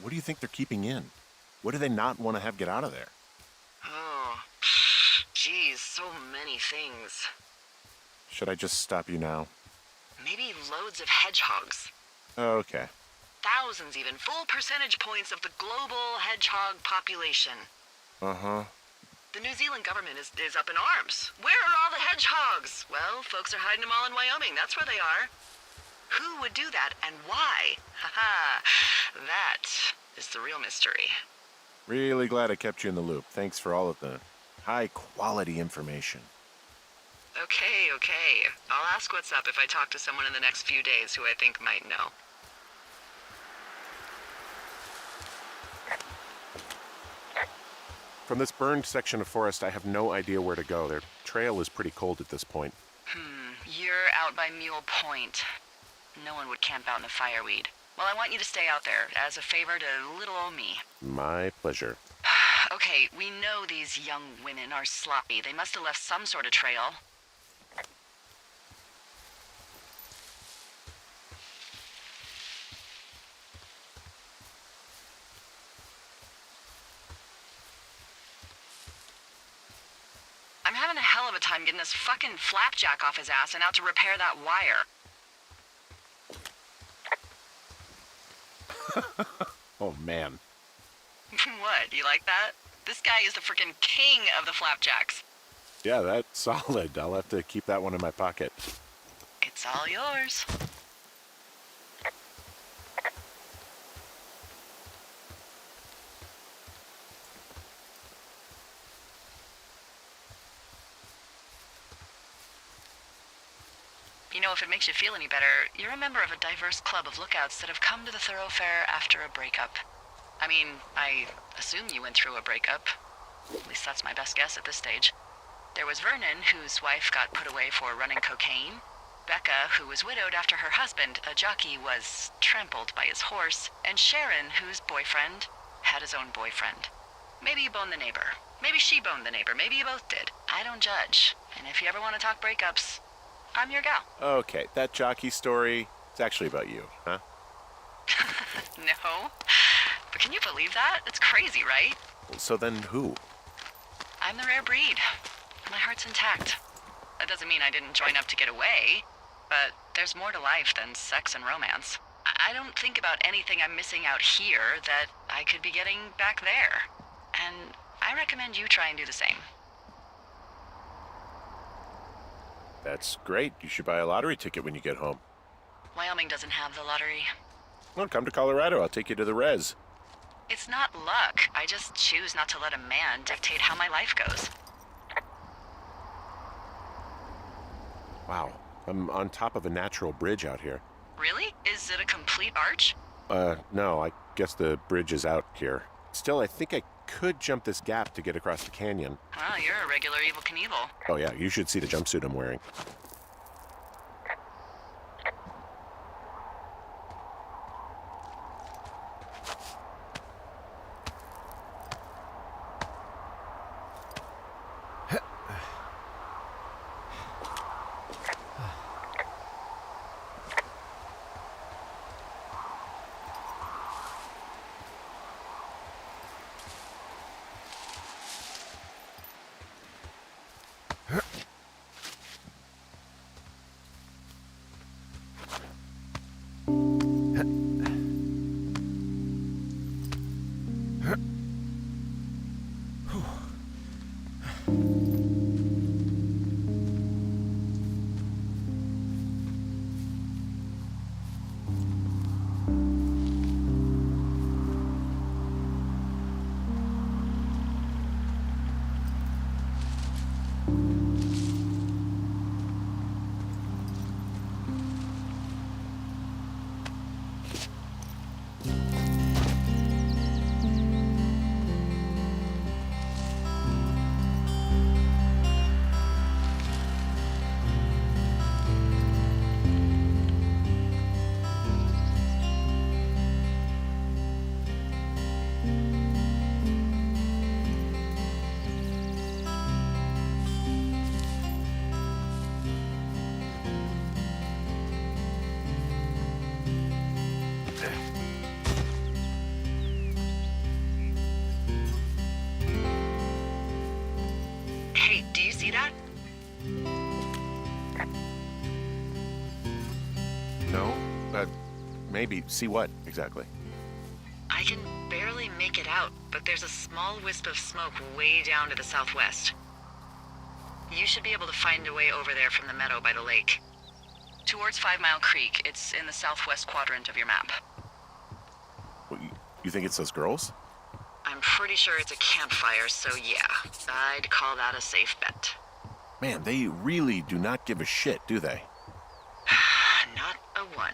What do you think they're keeping in? What do they not want to have get out of there? Oh, geez, so many things. Should I just stop you now? Maybe loads of hedgehogs. Okay. Thousands even, full percentage points of the global hedgehog population. Uh-huh. The New Zealand government is up in arms. Where are all the hedgehogs? Well, folks are hiding them all in Wyoming. That's where they are. Who would do that and why? Haha, that is the real mystery. Really glad I kept you in the loop. Thanks for all of the high-quality information. Okay. I'll ask what's up if I talk to someone in the next few days who I think might know. From this burned section of forest, I have no idea where to go. Their trail is pretty cold at this point. You're out by Mule Point. No one would camp out in the fireweed. Well, I want you to stay out there as a favor to little old me. My pleasure. Okay, we know these young women are sloppy. They must have left some sort of trail. I'm having a hell of a time getting this fucking flapjack off his ass and out to repair that wire. Oh, man. What, you like that? This guy is the freaking king of the flapjacks. Yeah, that's solid. I'll have to keep that one in my pocket. It's all yours. You know, if it makes you feel any better, you're a member of a diverse club of lookouts that have come to the thoroughfare after a breakup. I mean, I assume you went through a breakup. At least that's my best guess at this stage. There was Vernon, whose wife got put away for running cocaine. Becca, who was widowed after her husband, a jockey, was trampled by his horse. And Sharon, whose boyfriend had his own boyfriend. Maybe you boned the neighbor. Maybe she boned the neighbor. Maybe you both did. I don't judge. And if you ever want to talk breakups, I'm your gal. Okay, that jockey story, it's actually about you, huh? No. But can you believe that? It's crazy, right? So then who? I'm the rare breed. My heart's intact. That doesn't mean I didn't join up to get away, but there's more to life than sex and romance. I don't think about anything I'm missing out here that I could be getting back there. And I recommend you try and do the same. That's great. You should buy a lottery ticket when you get home. Wyoming doesn't have the lottery. Well, come to Colorado. I'll take you to the res. It's not luck. I just choose not to let a man dictate how my life goes. Wow, I'm on top of a natural bridge out here. Really? Is it a complete arch? No, I guess the bridge is out here. Still, I think I could jump this gap to get across the canyon. Well, you're a regular Evel Knievel. Oh yeah, you should see the jumpsuit I'm wearing. No? Maybe. See what, exactly? I can barely make it out, but there's a small wisp of smoke way down to the southwest. You should be able to find a way over there from the meadow by the lake. Towards 5 Mile Creek. It's in the southwest quadrant of your map. What, you think it's those girls? I'm pretty sure it's a campfire, so yeah, I'd call that a safe bet. Man, they really do not give a shit, do they? Not a one.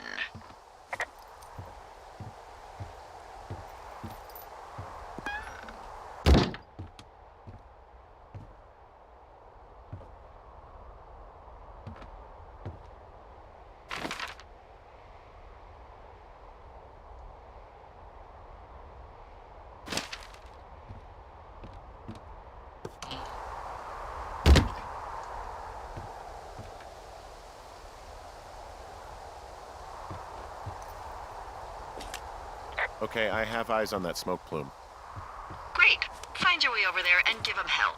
Okay, I have eyes on that smoke plume. Great. Find your way over there and give them hell.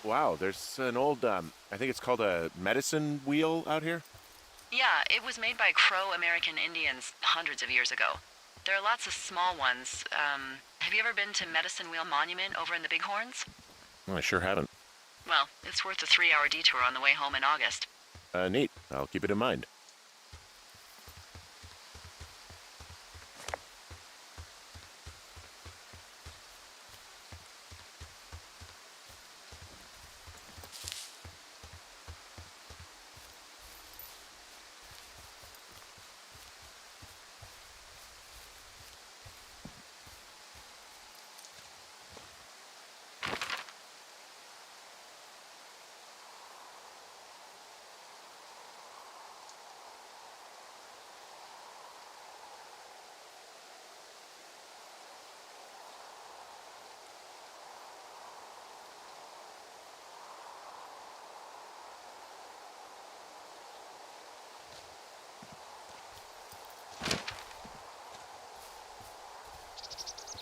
Wow, there's an old, I think it's called a medicine wheel out here. Yeah, it was made by Crow American Indians hundreds of years ago. There are lots of small ones. Have you ever been to Medicine Wheel Monument over in the Bighorns? I sure haven't. Well, it's worth a 3-hour detour on the way home in August. Neat. I'll keep it in mind.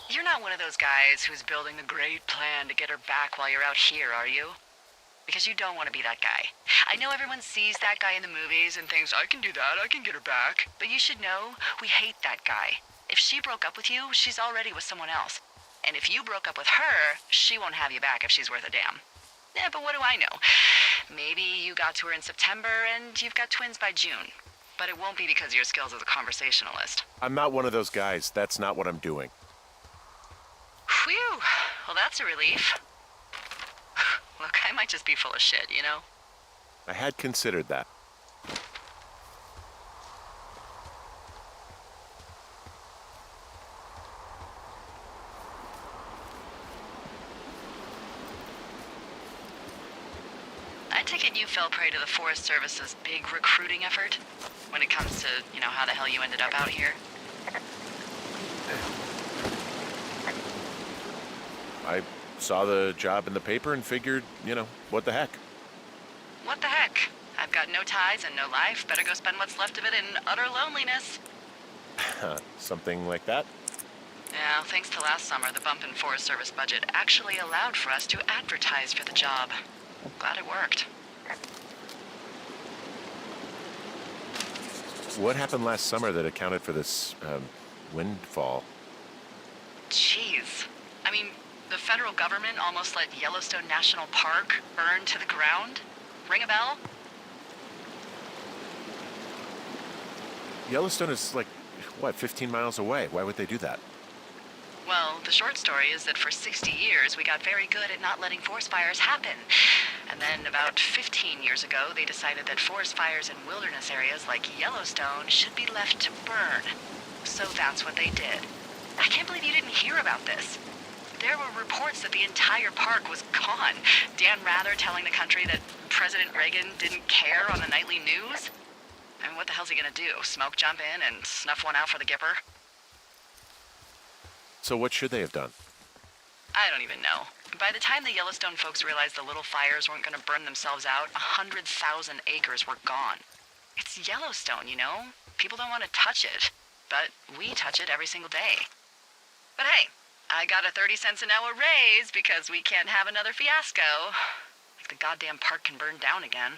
You're not one of those guys who's building the great plan to get her back while you're out here, are you? Because you don't want to be that guy. I know everyone sees that guy in the movies and thinks, I can do that, I can get her back. But you should know, we hate that guy. If she broke up with you, she's already with someone else. And if you broke up with her, she won't have you back if she's worth a damn. Yeah, but what do I know? Maybe you got to her in September and you've got twins by June. But it won't be because of your skills as a conversationalist. I'm not one of those guys. That's not what I'm doing. Phew. Well, that's a relief. Look, I might just be full of shit, you know? I had considered that. I take it you fell prey to the Forest Service's big recruiting effort when it comes to, how the hell you ended up out here. I saw the job in the paper and figured, what the heck? What the heck? I've got no ties and no life. Better go spend what's left of it in utter loneliness. Something like that? Yeah, thanks to last summer, the bump in Forest Service budget actually allowed for us to advertise for the job. Glad it worked. What happened last summer that accounted for this windfall? Jeez. I mean, the federal government almost let Yellowstone National Park burn to the ground? Ring a bell? Yellowstone is like, what, 15 miles away? Why would they do that? Well, the short story is that for 60 years, we got very good at not letting forest fires happen. And then about 15 years ago, they decided that forest fires in wilderness areas like Yellowstone should be left to burn. So that's what they did. I can't believe you didn't hear about this. There were reports that the entire park was gone. Dan Rather telling the country that President Reagan didn't care on the nightly news. I mean, what the hell's he gonna do? Smoke jump in and snuff one out for the Gipper? So what should they have done? I don't even know. By the time the Yellowstone folks realized the little fires weren't gonna burn themselves out, 100,000 acres were gone. It's Yellowstone, you know? People don't want to touch it. But we touch it every single day. But hey, I got a 30 cents an hour raise because we can't have another fiasco. Like the goddamn park can burn down again.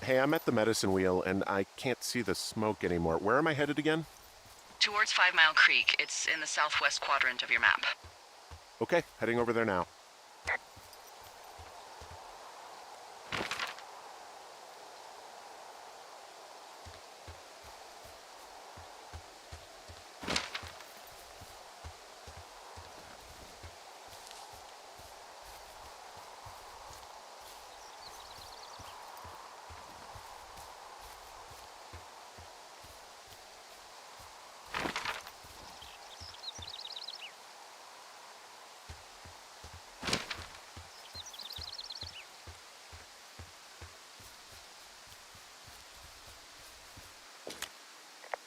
Hey, I'm at the medicine wheel, and I can't see the smoke anymore. Where am I headed again? Towards 5 Mile Creek. It's in the southwest quadrant of your map. Okay, heading over there now.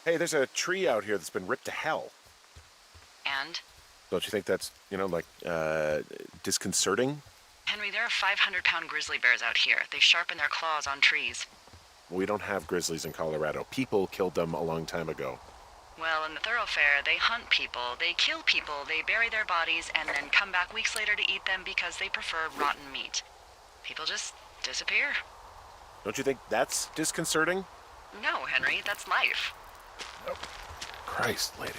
Hey, there's a tree out here that's been ripped to hell. And? Don't you think that's, disconcerting? Henry, there are 500-pound grizzly bears out here. They sharpen their claws on trees. We don't have grizzlies in Colorado. People killed them a long time ago. Well, in the thoroughfare, they hunt people, they kill people, they bury their bodies, and then come back weeks later to eat them because they prefer rotten meat. People just disappear. Don't you think that's disconcerting? No, Henry, that's life. Christ, lady.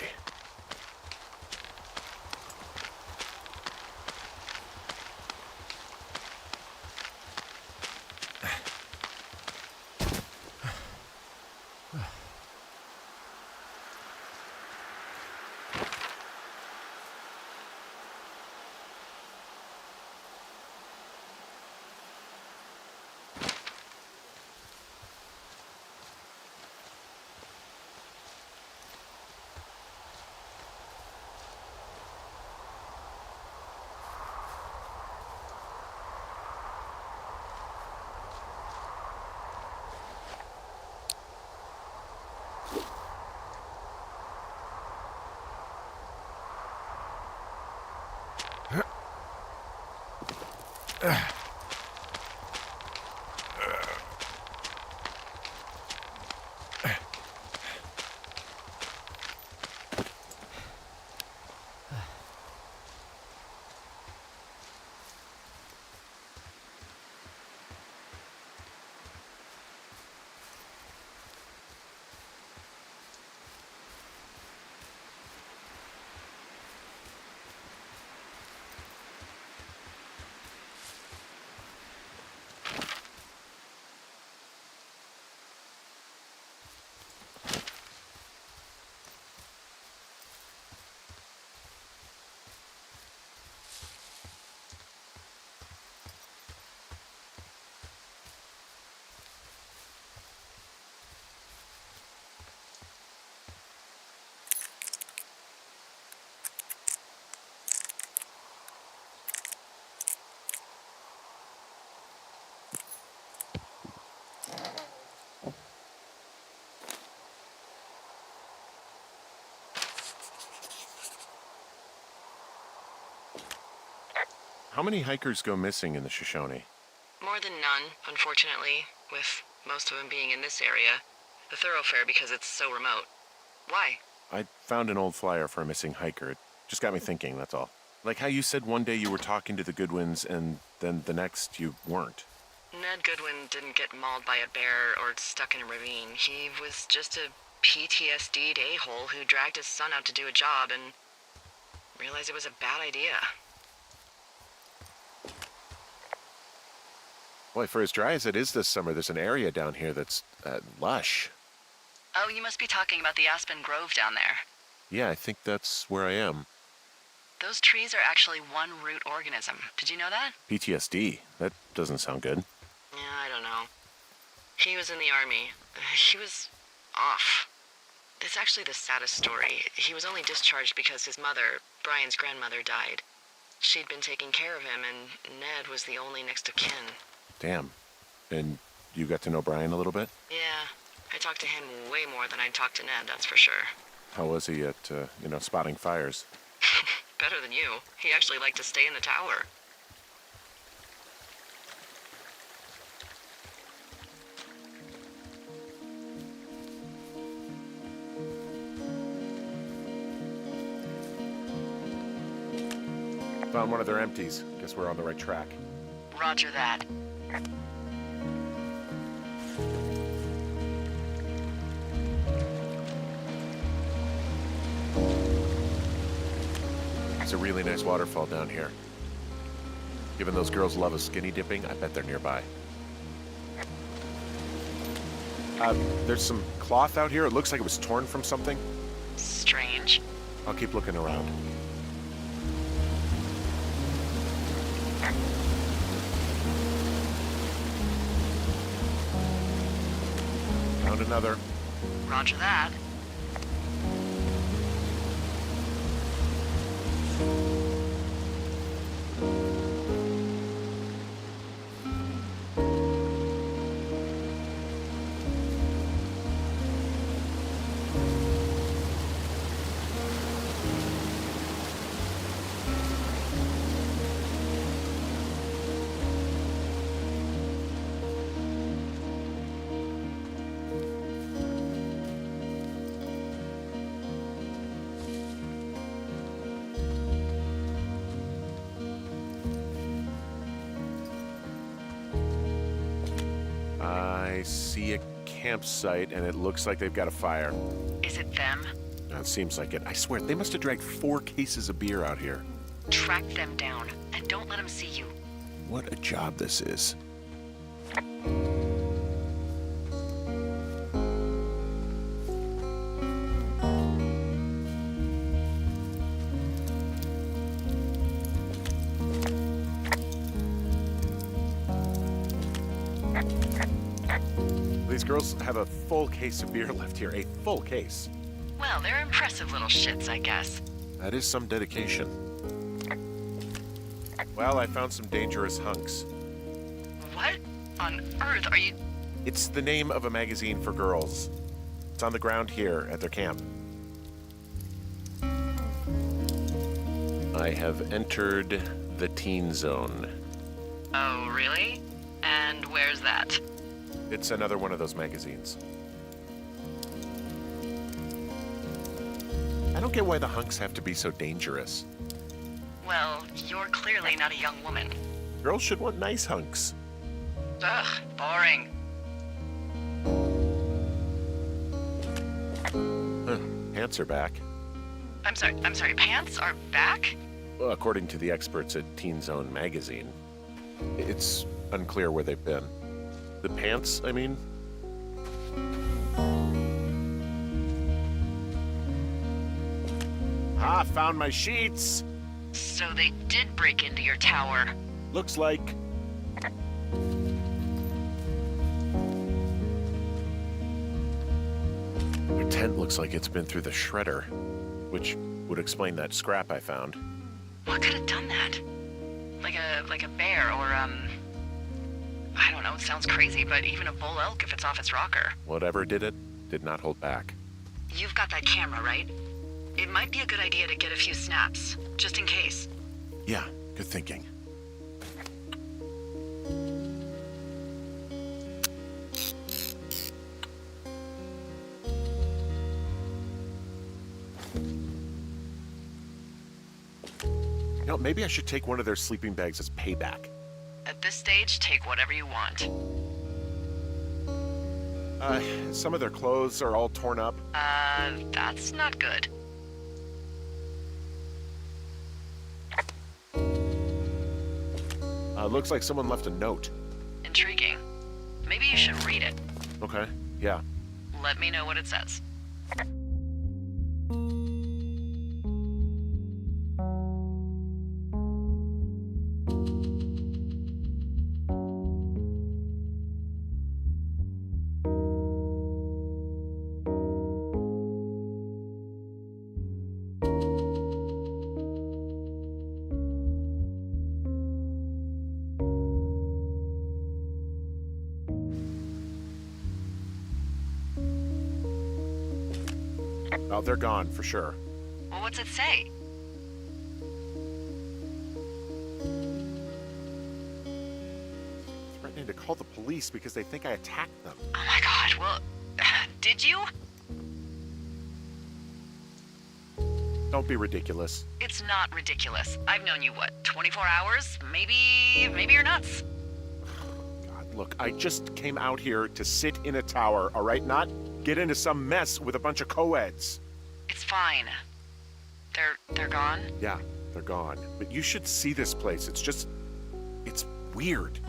How many hikers go missing in the Shoshone? More than none, unfortunately, with most of them being in this area. The thoroughfare because it's so remote. Why? I found an old flyer for a missing hiker. It just got me thinking, that's all. Like how you said one day you were talking to the Goodwins and then the next you weren't. Ned Goodwin didn't get mauled by a bear or stuck in a ravine. He was just a PTSD'd a-hole who dragged his son out to do a job and realized it was a bad idea. Boy, for as dry as it is this summer, there's an area down here that's lush. Oh, you must be talking about the Aspen Grove down there. Yeah, I think that's where I am. Those trees are actually one root organism. Did you know that? PTSD? That doesn't sound good. Yeah, I don't know. He was in the army. He was off. It's actually the saddest story. He was only discharged because his mother, Brian's grandmother, died. She'd been taking care of him, and Ned was the only next of kin. Damn. And you got to know Brian a little bit? Yeah, I talked to him way more than I'd talked to Ned, that's for sure. How was he at, spotting fires? Better than you. He actually liked to stay in the tower. Found one of their empties. Guess we're on the right track. Roger that. There's a really nice waterfall down here. Given those girls love a skinny dipping, I bet they're nearby. There's some cloth out here. It looks like it was torn from something. Strange. I'll keep looking around. Found another. Roger that. I see a campsite, and it looks like they've got a fire. Is it them? It seems like it. I swear, they must have dragged 4 cases of beer out here. Track them down, and don't let them see you. What a job this is. These girls have a full case of beer left here. A full case. Well, they're impressive little shits, I guess. That is some dedication. Well, I found some dangerous hunks. What on earth are you... It's the name of a magazine for girls. It's on the ground here at their camp. I have entered the teen zone. Oh, really? And where's that? It's another one of those magazines. I don't get why the hunks have to be so dangerous. Well, you're clearly not a young woman. Girls should want nice hunks. Ugh, boring. Pants are back. I'm sorry, pants are back? Well, according to the experts at Teen Zone magazine. It's unclear where they've been. The pants, I mean? Ah, found my sheets! So they did break into your tower. Looks like. Their tent looks like it's been through the shredder, which would explain that scrap I found. What could have done that? Like a bear or, I don't know, it sounds crazy, but even a bull elk if it's off its rocker. Whatever did it, did not hold back. You've got that camera, right? It might be a good idea to get a few snaps, just in case. Yeah, good thinking. You know, maybe I should take one of their sleeping bags as payback. At this stage, take whatever you want. Some of their clothes are all torn up. That's not good. Looks like someone left a note. Intriguing. Maybe you should read it. Okay, yeah. Let me know what it says. Oh, they're gone for sure. Well, what's it say? Threatening to call the police because they think I attacked them. Oh my god, well, did you? Don't be ridiculous. It's not ridiculous. I've known you, what, 24 hours? Maybe you're nuts. God, look, I just came out here to sit in a tower, all right? Not get into some mess with a bunch of co-eds. It's fine. They're gone? Yeah, they're gone. But you should see this place. It's weird.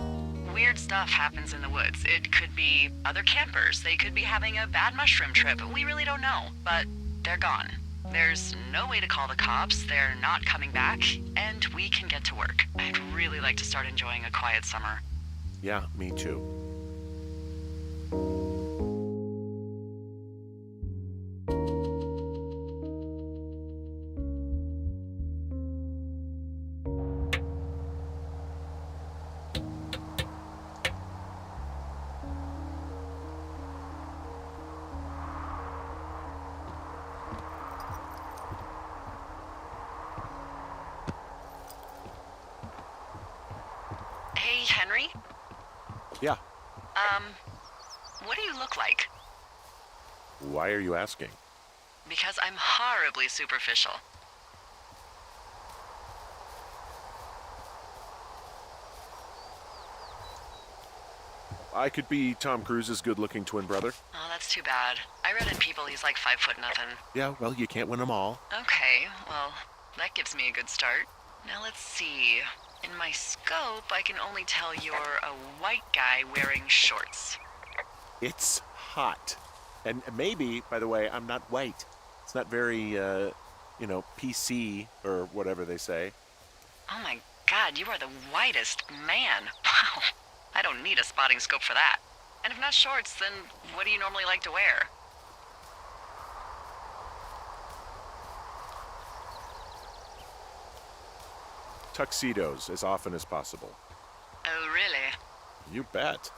Weird stuff happens in the woods. It could be other campers. They could be having a bad mushroom trip. We really don't know. But they're gone. There's no way to call the cops. They're not coming back. And we can get to work. I'd really like to start enjoying a quiet summer. Yeah, me too. Hey, Henry? Yeah. What do you look like? Why are you asking? Because I'm horribly superficial. I could be Tom Cruise's good-looking twin brother. Oh, that's too bad. I read in People he's like 5'0" nothing. Yeah, well, you can't win them all. Okay, well, that gives me a good start. Now let's see. In my scope, I can only tell you're a white guy wearing shorts. It's hot. And maybe, by the way, I'm not white. It's not very, PC or whatever they say. Oh my god, you are the whitest man. Wow. I don't need a spotting scope for that. And if not shorts, then what do you normally like to wear? Tuxedos as often as possible. Oh, really? You bet.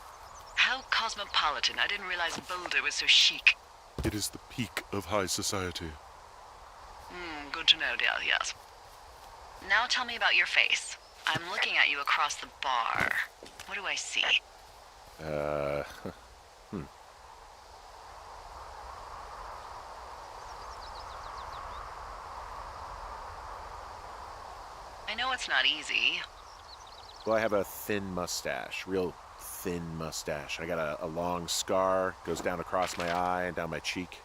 How cosmopolitan. I didn't realize Boulder was so chic. It is the peak of high society. Good to know, dear, yes. Now tell me about your face. I'm looking at you across the bar. What do I see? I know it's not easy. Well, I have a thin mustache, real thin mustache. I got a long scar, goes down across my eye and down my cheek.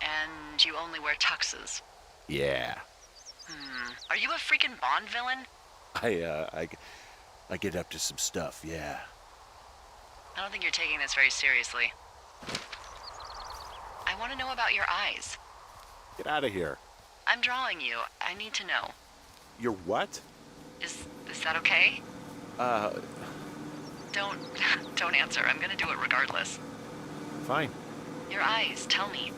And you only wear tuxes. Yeah. Are you a freaking Bond villain? I get up to some stuff, yeah. I don't think you're taking this very seriously. I want to know about your eyes. Get out of here. I'm drawing you. I need to know. You're what? Is that okay? Don't answer. I'm gonna do it regardless. Fine. Your eyes, tell me.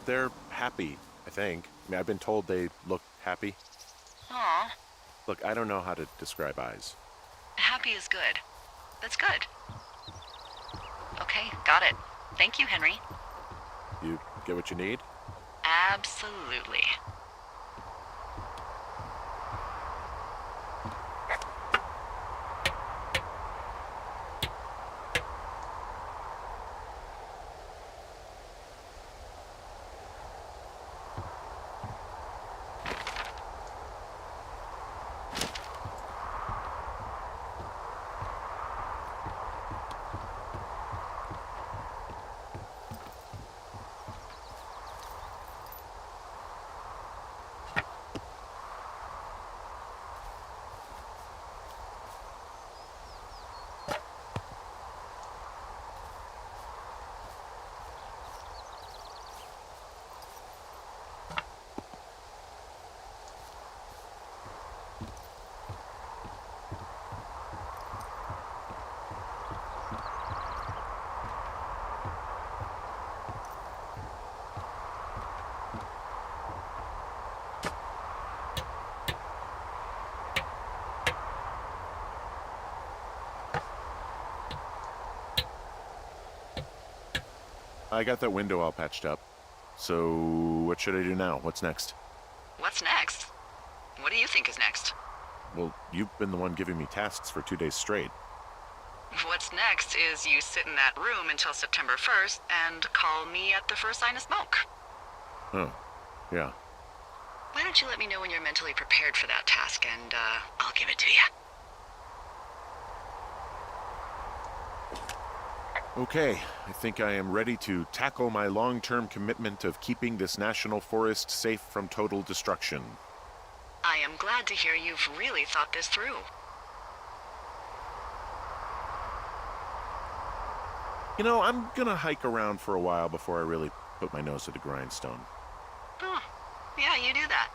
They're happy, I think. I mean, I've been told they look happy. Aw, Look, I don't know how to describe eyes. happy is good. That's good. Okay, got it. Thank you, Henry. You get what you need? Absolutely. I got that window all patched up. So, what should I do now? What's next? What's next? What do you think is next? Well, you've been the one giving me tasks for 2 days straight. What's next is you sit in that room until September 1st and call me at the first sign of smoke. Oh, yeah. Why don't you let me know when you're mentally prepared for that task and, I'll give it to you. Okay, I think I am ready to tackle my long-term commitment of keeping this national forest safe from total destruction. I am glad to hear you've really thought this through. You know, I'm gonna hike around for a while before I really put my nose to the grindstone. Oh, yeah, you do that.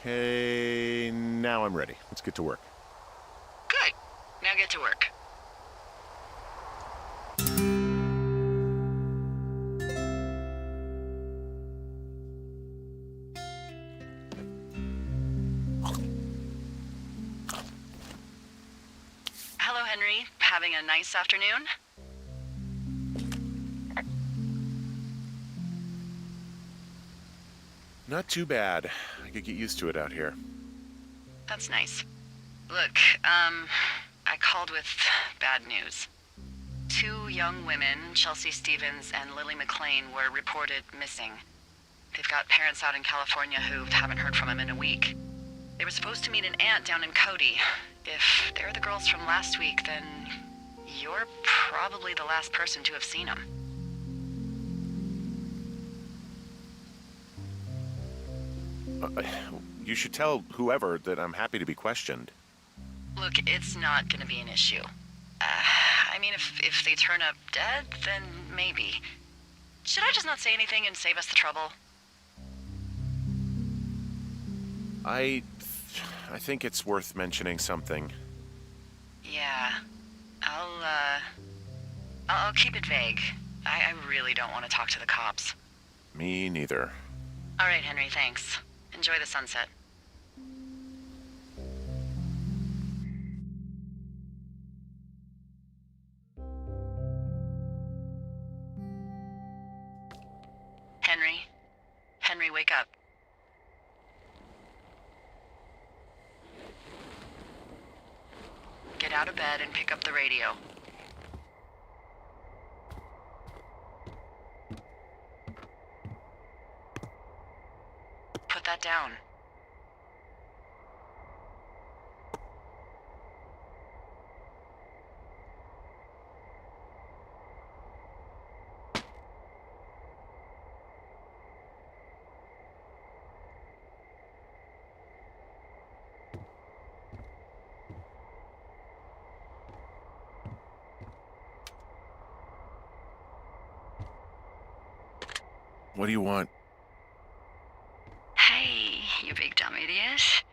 Okay, now I'm ready. Let's get to work. Good. Now get to work. Hello, Henry. Having a nice afternoon? Not too bad. I could get used to it out here. That's nice. Look, I called with bad news. 2 young women, Chelsea Stevens and Lily McLean, were reported missing. They've got parents out in California who haven't heard from them in a week. They were supposed to meet an aunt down in Cody. If they're the girls from last week, then you're probably the last person to have seen them. You should tell whoever that I'm happy to be questioned. Look, it's not gonna be an issue. I mean, if they turn up dead, then maybe. Should I just not say anything and save us the trouble? I think it's worth mentioning something. Yeah. I'll keep it vague. I really don't want to talk to the cops. Me neither. All right, Henry, thanks. Enjoy the sunset. Henry? Henry, wake up. Get out of bed and pick up the radio. Put that down. What do you want? Hey, you big dumb idiot.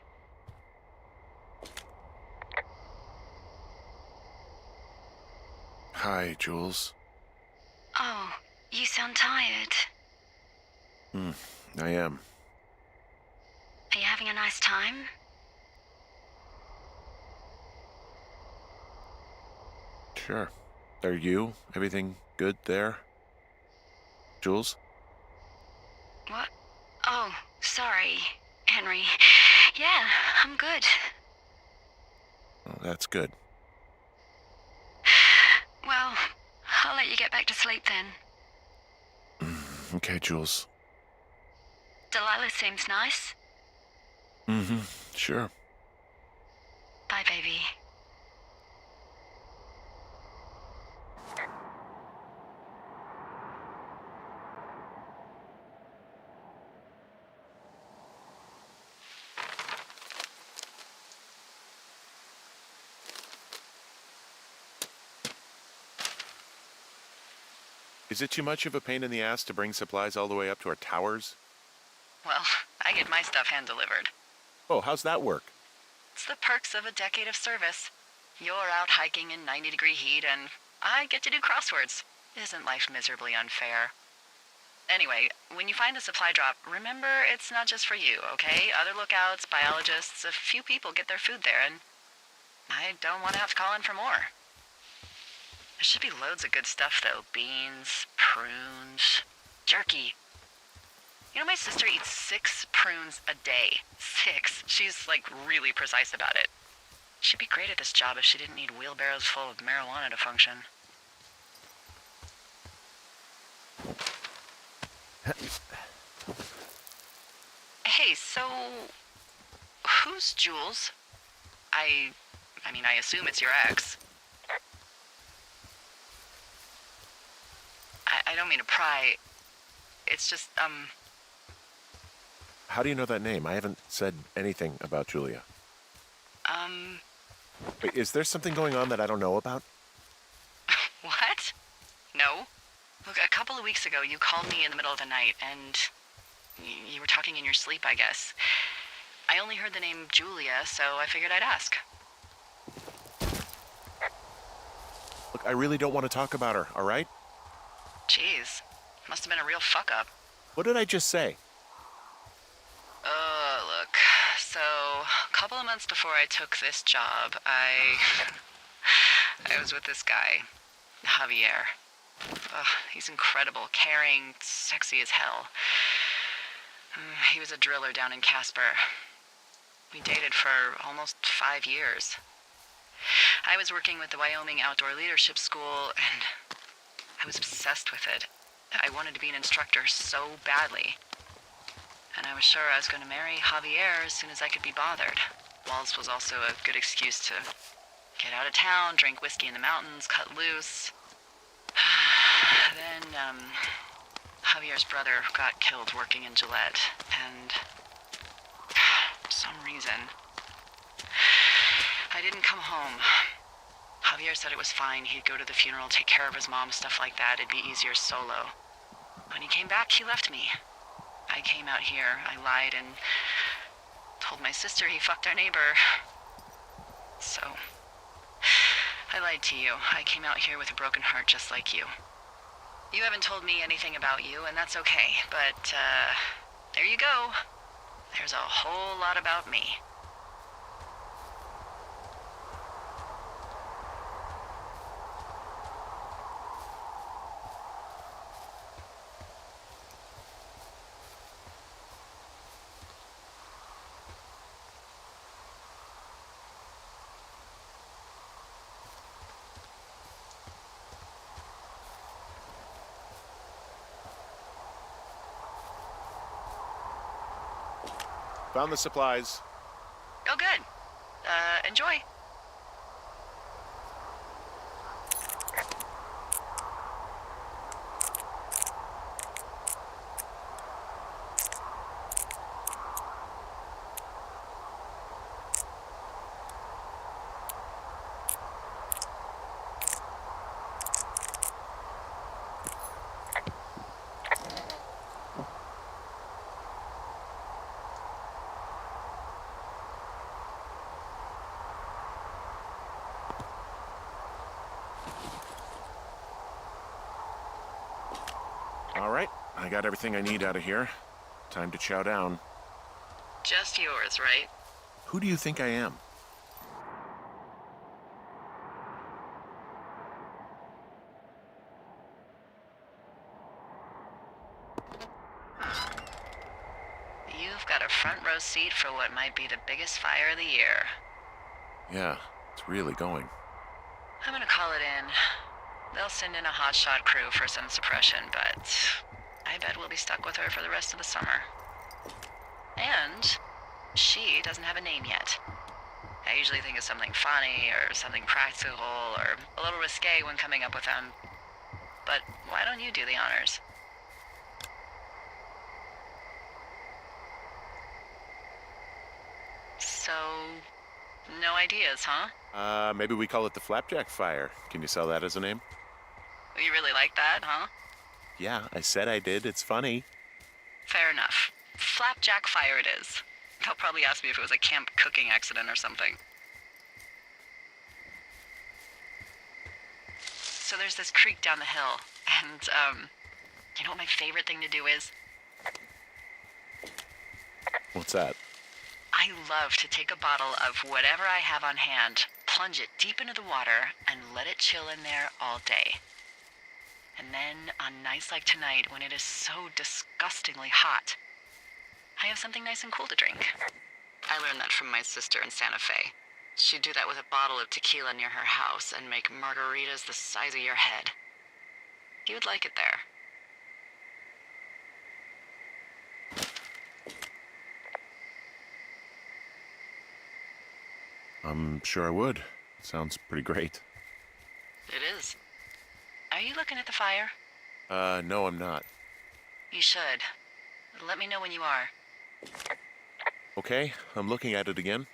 Hi, Jules. Oh, you sound tired. I am. Are you having a nice time? Sure. Are you? Everything good there? Jules? What? Oh, sorry, Henry. Yeah, I'm good. Oh, that's good. Well, I'll let you get back to sleep then. Okay, Jules. Delilah seems nice. Sure. Bye, baby. Is it too much of a pain in the ass to bring supplies all the way up to our towers? Well, I get my stuff hand-delivered. Oh, how's that work? It's the perks of a decade of service. You're out hiking in 90-degree heat, and I get to do crosswords. Isn't life miserably unfair? Anyway, when you find the supply drop, remember it's not just for you, okay? Other lookouts, biologists, a few people get their food there, and I don't want to have to call in for more. There should be loads of good stuff, though. Beans, prunes, jerky. You know, my sister eats 6 prunes a day. 6. She's, like, really precise about it. She'd be great at this job if she didn't need wheelbarrows full of marijuana to function. Hey, so... who Who's Jules? I mean, I assume it's your ex. I don't mean to pry. It's just, How do you know that name? I haven't said anything about Julia. Wait, is there something going on that I don't know about? What? No. Look, a couple of weeks ago, you called me in the middle of the night, and you were talking in your sleep, I guess. I only heard the name Julia, so I figured I'd ask. Look, I really don't want to talk about her, all right? Jeez. Must have been a real fuck-up. What did I just say? Look. So, a couple of months before I took this job, I was with this guy, Javier. Ugh, he's incredible, caring, sexy as hell. He was a driller down in Casper. We dated for almost 5 years. I was working with the Wyoming Outdoor Leadership School, and I was obsessed with it. I wanted to be an instructor so badly. And I was sure I was going to marry Javier as soon as I could be bothered. Walls was also a good excuse to get out of town, drink whiskey in the mountains, cut loose. Then, Javier's brother got killed working in Gillette, and for some reason, I didn't come home. Javier said it was fine. He'd go to the funeral, take care of his mom, stuff like that. It'd be easier solo. When he came back, he left me. I came out here. I lied and told my sister he fucked our neighbor. So, I lied to you. I came out here with a broken heart just like you. You haven't told me anything about you, and that's okay. But, there you go. There's a whole lot about me. Found the supplies. Oh, good. Enjoy. All right, I got everything I need out of here. Time to chow down. Just yours, right? Who do you think I am? You've got a front row seat for what might be the biggest fire of the year. Yeah, it's really going. I'm gonna call it in. They'll send in a hotshot crew for some suppression, but I bet we'll be stuck with her for the rest of the summer. And she doesn't have a name yet. I usually think of something funny or something practical or a little risque when coming up with them. But why don't you do the honors? So, no ideas, huh? Maybe we call it the Flapjack Fire. Can you sell that as a name? You really like that, huh? Yeah, I said I did. It's funny. Fair enough. Flapjack Fire it is. They'll probably ask me if it was a camp cooking accident or something. So there's this creek down the hill, and, you know what my favorite thing to do is? What's that? I love to take a bottle of whatever I have on hand, plunge it deep into the water, and let it chill in there all day. And then, on nights like tonight, when it is so disgustingly hot, I have something nice and cool to drink. I learned that from my sister in Santa Fe. She'd do that with a bottle of tequila near her house and make margaritas the size of your head. You would like it there. I'm sure I would. Sounds pretty great. It is. Are you looking at the fire? No, I'm not. You should. Let me know when you are. Okay, I'm looking at it again.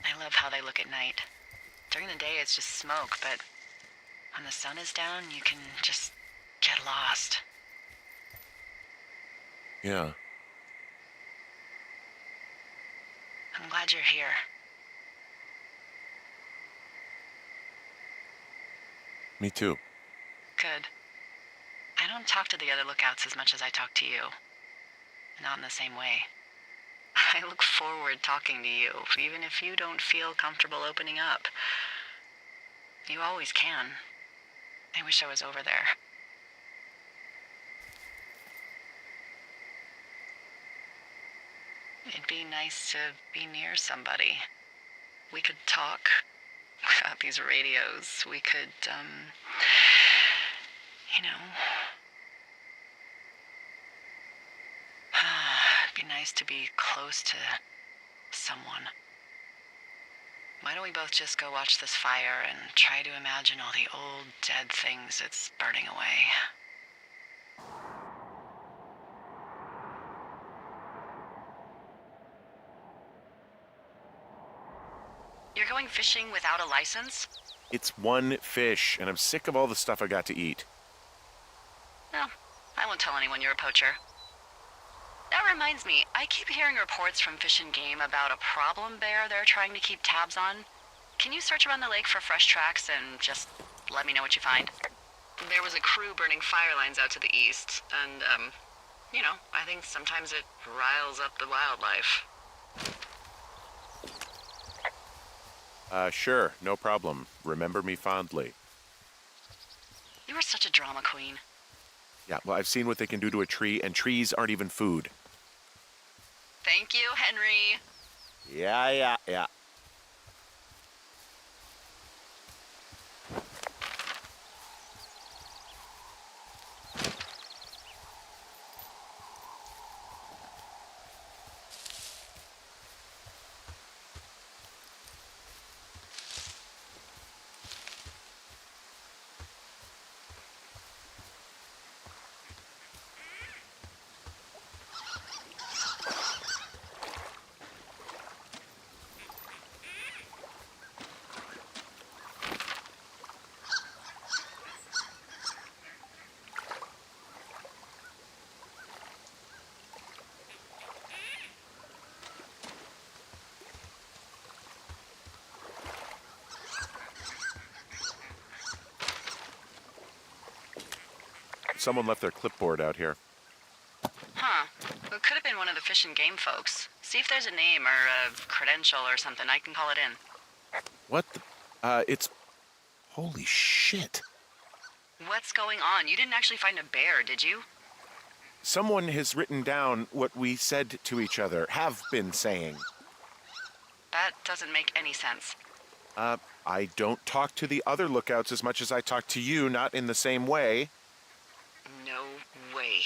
I love how they look at night. During the day, it's just smoke, but when the sun is down, you can just get lost. Yeah. I'm glad you're here. Me too. Good. I don't talk to the other lookouts as much as I talk to you. Not in the same way. I look forward talking to you, even if you don't feel comfortable opening up. You always can. I wish I was over there. It'd be nice to be near somebody. We could talk without these radios. We could, you know. It'd be nice to be close to someone. Why don't we both just go watch this fire and try to imagine all the old, dead things it's burning away? You're going fishing without a license? It's one fish, and I'm sick of all the stuff I got to eat. No, I won't tell anyone you're a poacher. That reminds me, I keep hearing reports from Fish and Game about a problem bear they're trying to keep tabs on. Can you search around the lake for fresh tracks and just let me know what you find? There was a crew burning fire lines out to the east, and, you know, I think sometimes it riles up the wildlife. Sure, no problem. Remember me fondly. You are such a drama queen. Yeah, well, I've seen what they can do to a tree, and trees aren't even food. Thank you, Henry. Yeah. Someone left their clipboard out here. Huh. It could have been one of the Fish and Game folks. See if there's a name or a credential or something. I can call it in. What the? It's... Holy shit. What's going on? You didn't actually find a bear, did you? Someone has written down what we said to each other, have been saying. That doesn't make any sense. I don't talk to the other lookouts as much as I talk to you, not in the same way. No way.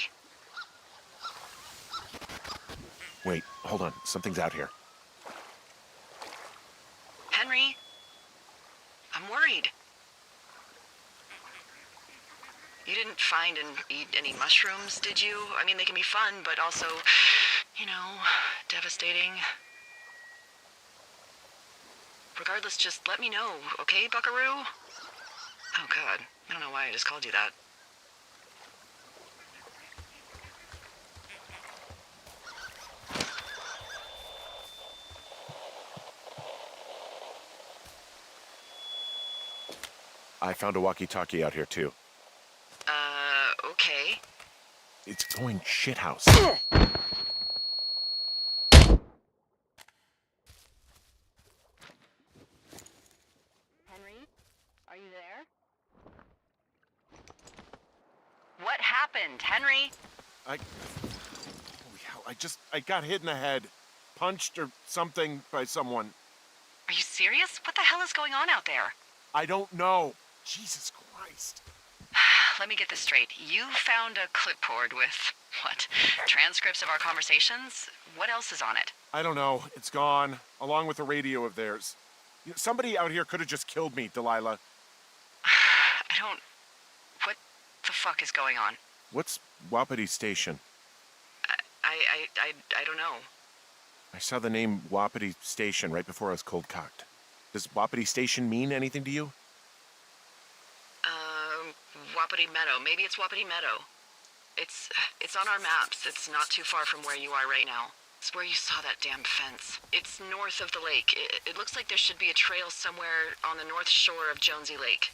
Wait, hold on. Something's out here. Henry? I'm worried. You didn't find and eat any mushrooms, did you? I mean, they can be fun, but also, you know, devastating. Regardless, just let me know, okay, buckaroo? Oh, God. I don't know why I just called you that. I found a walkie-talkie out here, too. Okay. It's going shithouse. Henry? Are you there? What happened, Henry? Holy hell, I got hit in the head. Punched or something by someone. Are you serious? What the hell is going on out there? I don't know. Jesus Christ. Let me get this straight. You found a clipboard with, what, transcripts of our conversations? What else is on it? I don't know. It's gone, along with the radio of theirs. Somebody out here could have just killed me, Delilah. I don't... What the fuck is going on? What's Wapiti Station? I don't know. I saw the name Wapiti Station right before I was cold cocked. Does Wapiti Station mean anything to you? Wapiti Meadow. Maybe it's Wapiti Meadow. It's on our maps. It's not too far from where you are right now. It's where you saw that damn fence. It's north of the lake. It looks like there should be a trail somewhere on the north shore of Jonesy Lake.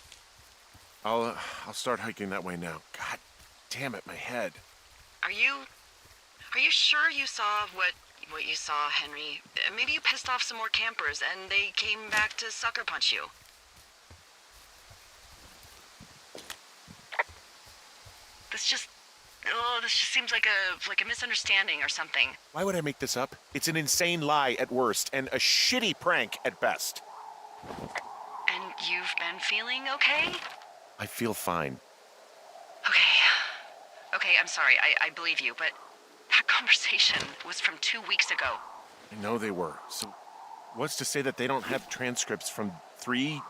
I'll start hiking that way now. God damn it, my head. Are you sure you saw what you saw, Henry? Maybe you pissed off some more campers and they came back to sucker punch you. This just seems like a misunderstanding or something. Why would I make this up? It's an insane lie at worst and a shitty prank at best. And you've been feeling okay? I feel fine. Okay, I'm sorry. I believe you, but that conversation was from 2 weeks ago. I know they were. So what's to say that they don't have transcripts from 3,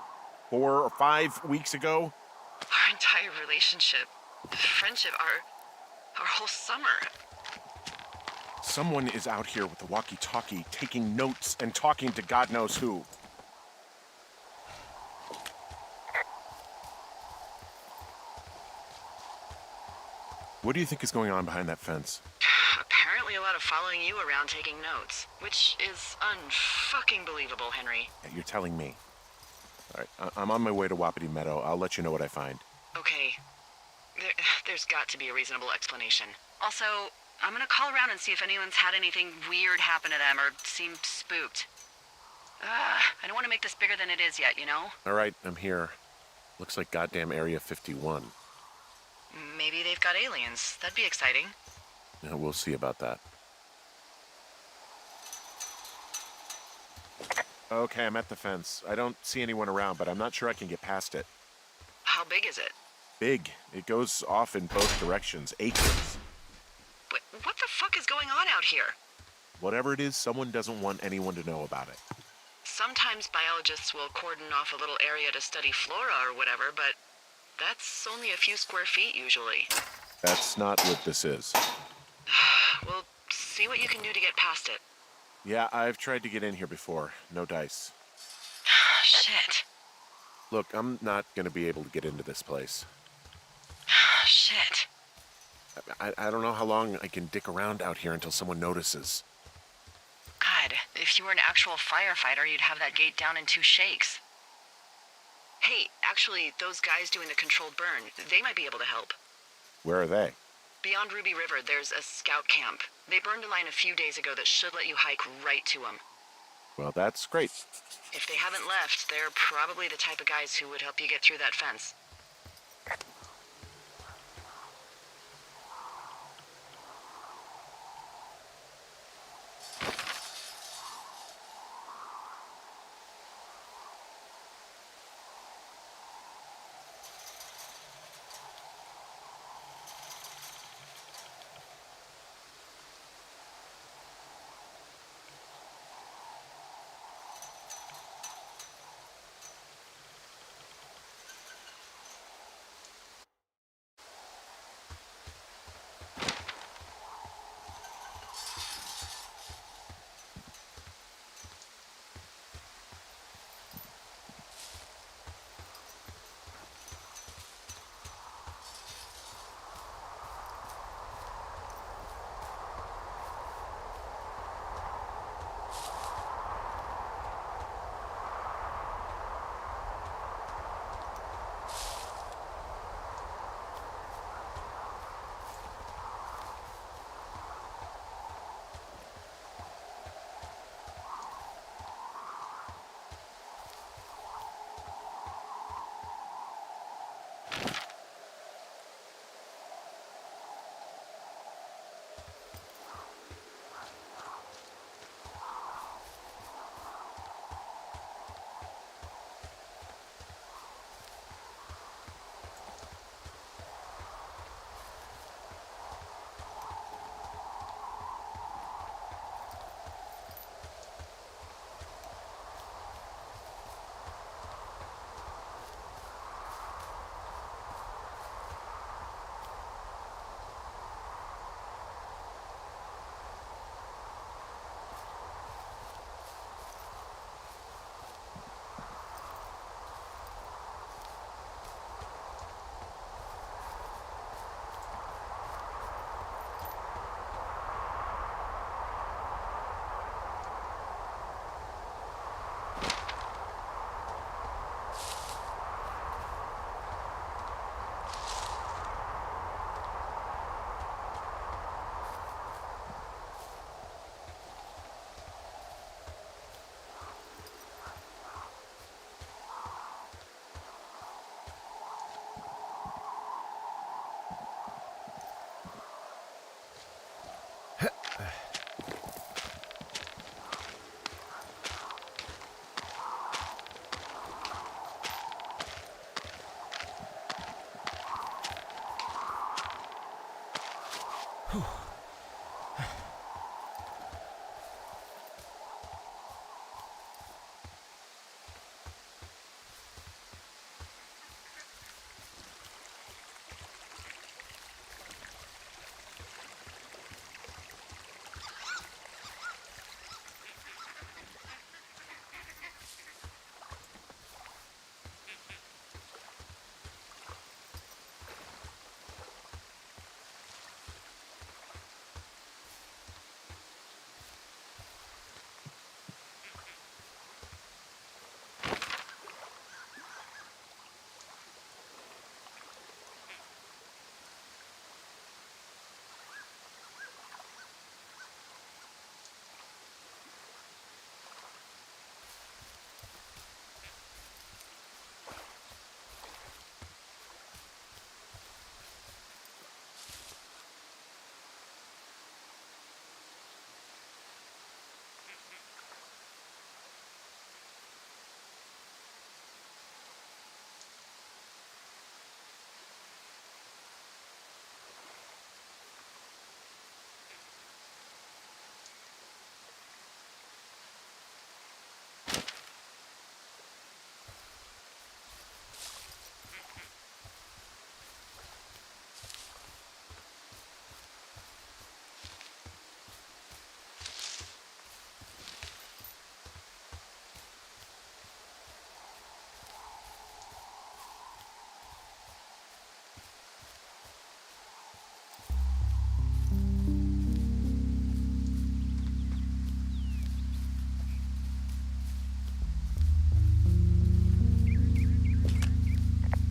4, or 5 weeks ago? Our entire relationship, friendship, our whole summer. Someone is out here with a walkie-talkie taking notes and talking to God knows who. What do you think is going on behind that fence? Apparently a lot of following you around taking notes, which is unfucking believable, Henry. Yeah, you're telling me. All right, I'm on my way to Wapiti Meadow. I'll let you know what I find. Okay. There's got to be a reasonable explanation. Also, I'm gonna call around and see if anyone's had anything weird happen to them or seemed spooked. I don't want to make this bigger than it is yet, you know? All right, I'm here. Looks like goddamn Area 51. Maybe they've got aliens. That'd be exciting. Yeah, we'll see about that. Okay, I'm at the fence. I don't see anyone around, but I'm not sure I can get past it. How big is it? Big. It goes off in both directions. Acres. What the fuck is going on out here? Whatever it is, someone doesn't want anyone to know about it. Sometimes biologists will cordon off a little area to study flora or whatever, but that's only a few square feet usually. That's not what this is. Well, see what you can do to get past it. Yeah, I've tried to get in here before. No dice. Shit. Look, I'm not gonna be able to get into this place. Shit. I don't know how long I can dick around out here until someone notices. God, if you were an actual firefighter, you'd have that gate down in 2 shakes. Hey, actually, those guys doing the controlled burn, they might be able to help. Where are they? Beyond Ruby River, there's a scout camp. They burned a line a few days ago that should let you hike right to them. Well, that's great. If they haven't left, they're probably the type of guys who would help you get through that fence.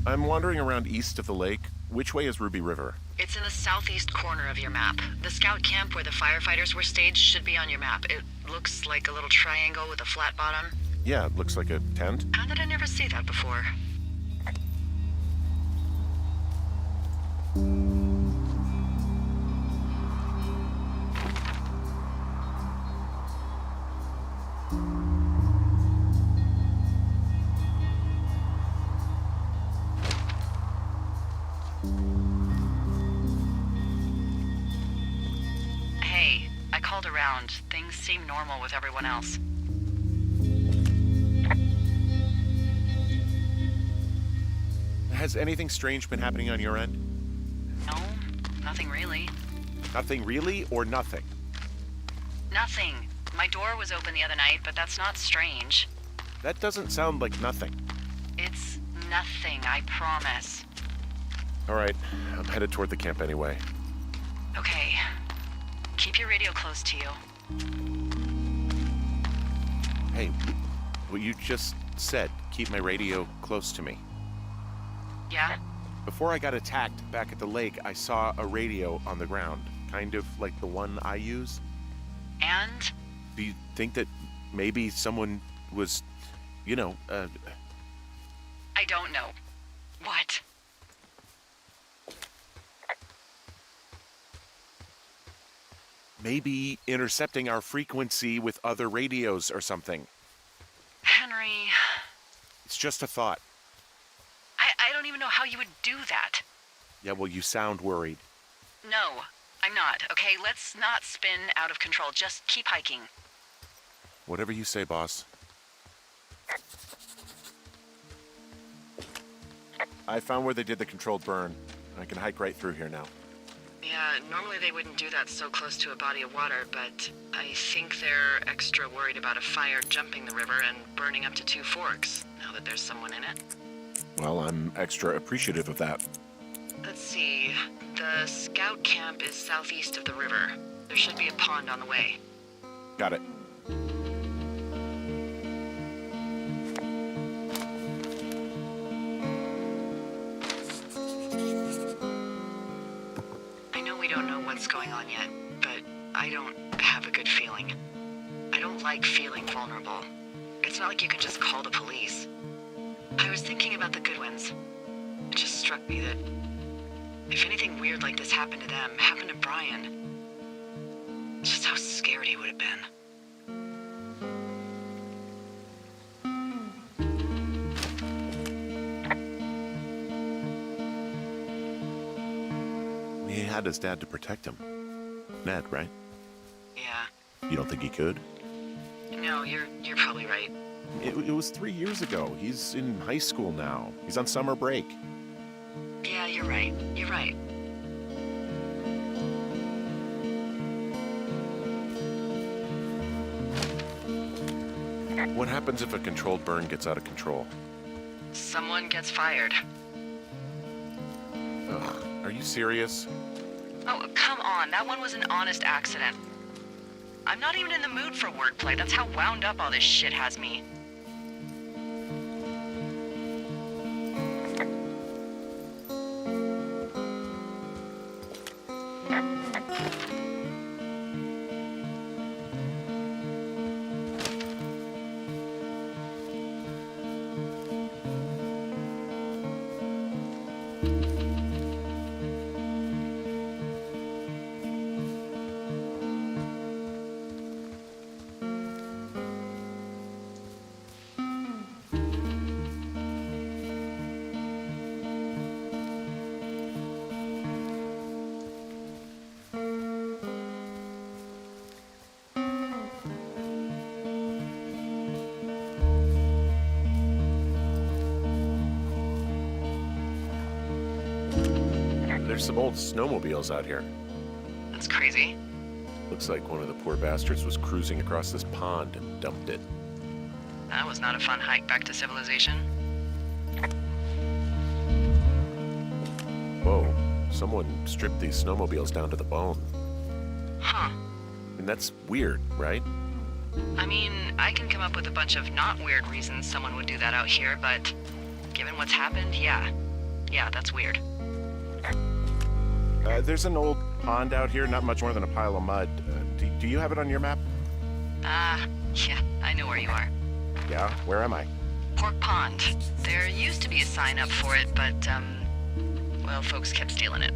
I'm wandering around east of the lake. Which way is Ruby River? It's in the southeast corner of your map. The scout camp where the firefighters were staged should be on your map. It looks like a little triangle with a flat bottom. Yeah, it looks like a tent. How did I never see that before? Hey, I called around. Things seem normal with everyone else. Has anything strange been happening on your end? No, nothing really. Nothing really, or nothing? Nothing. My door was open the other night, but that's not strange. That doesn't sound like nothing. It's nothing, I promise. All right, I'm headed toward the camp anyway. Okay. Keep your radio close to you. Hey, what you just said, keep my radio close to me. Yeah? Before I got attacked back at the lake, I saw a radio on the ground, kind of like the one I use. And? Do you think that maybe someone was, I don't know. What? maybe intercepting our frequency with other radios or something? Henry, It's just a thought. I don't even know how you would do that. Yeah, well, you sound worried. No, I'm not. Okay, let's not spin out of control. Just keep hiking. Whatever you say, boss. I found where they did the controlled burn. I can hike right through here now. Yeah, normally they wouldn't do that so close to a body of water, but I think they're extra worried about a fire jumping the river and burning up to 2 forks, now that there's someone in it. Well, I'm extra appreciative of that. Let's see. The scout camp is southeast of the river. There should be a pond on the way. Got it. I know we don't know what's going on yet, but I don't have a good feeling. I don't like feeling vulnerable. It's not like you can just call the police. I was thinking about the Goodwins. It just struck me that if anything weird like this happened to them, happened to Brian, just how scared he would have been. He had his dad to protect him. Ned, right? Yeah. You don't think he could? No, you're probably right. It was 3 years ago. He's in high school now. He's on summer break. Yeah, you're right. You're right. What happens if a controlled burn gets out of control? Someone gets fired. Ugh, are you serious? Oh, come on. That one was an honest accident. I'm not even in the mood for wordplay. That's how wound up all this shit has me. There's some old snowmobiles out here. That's crazy. Looks like one of the poor bastards was cruising across this pond and dumped it. That was not a fun hike back to civilization. Whoa, someone stripped these snowmobiles down to the bone. Huh. And that's weird, right? I mean, I can come up with a bunch of not weird reasons someone would do that out here, but given what's happened, yeah. Yeah, that's weird. There's an old pond out here, not much more than a pile of mud. Do you have it on your map? Yeah, I know where you are. Yeah, where am I? Pork Pond. There used to be a sign up for it, but, well, folks kept stealing it.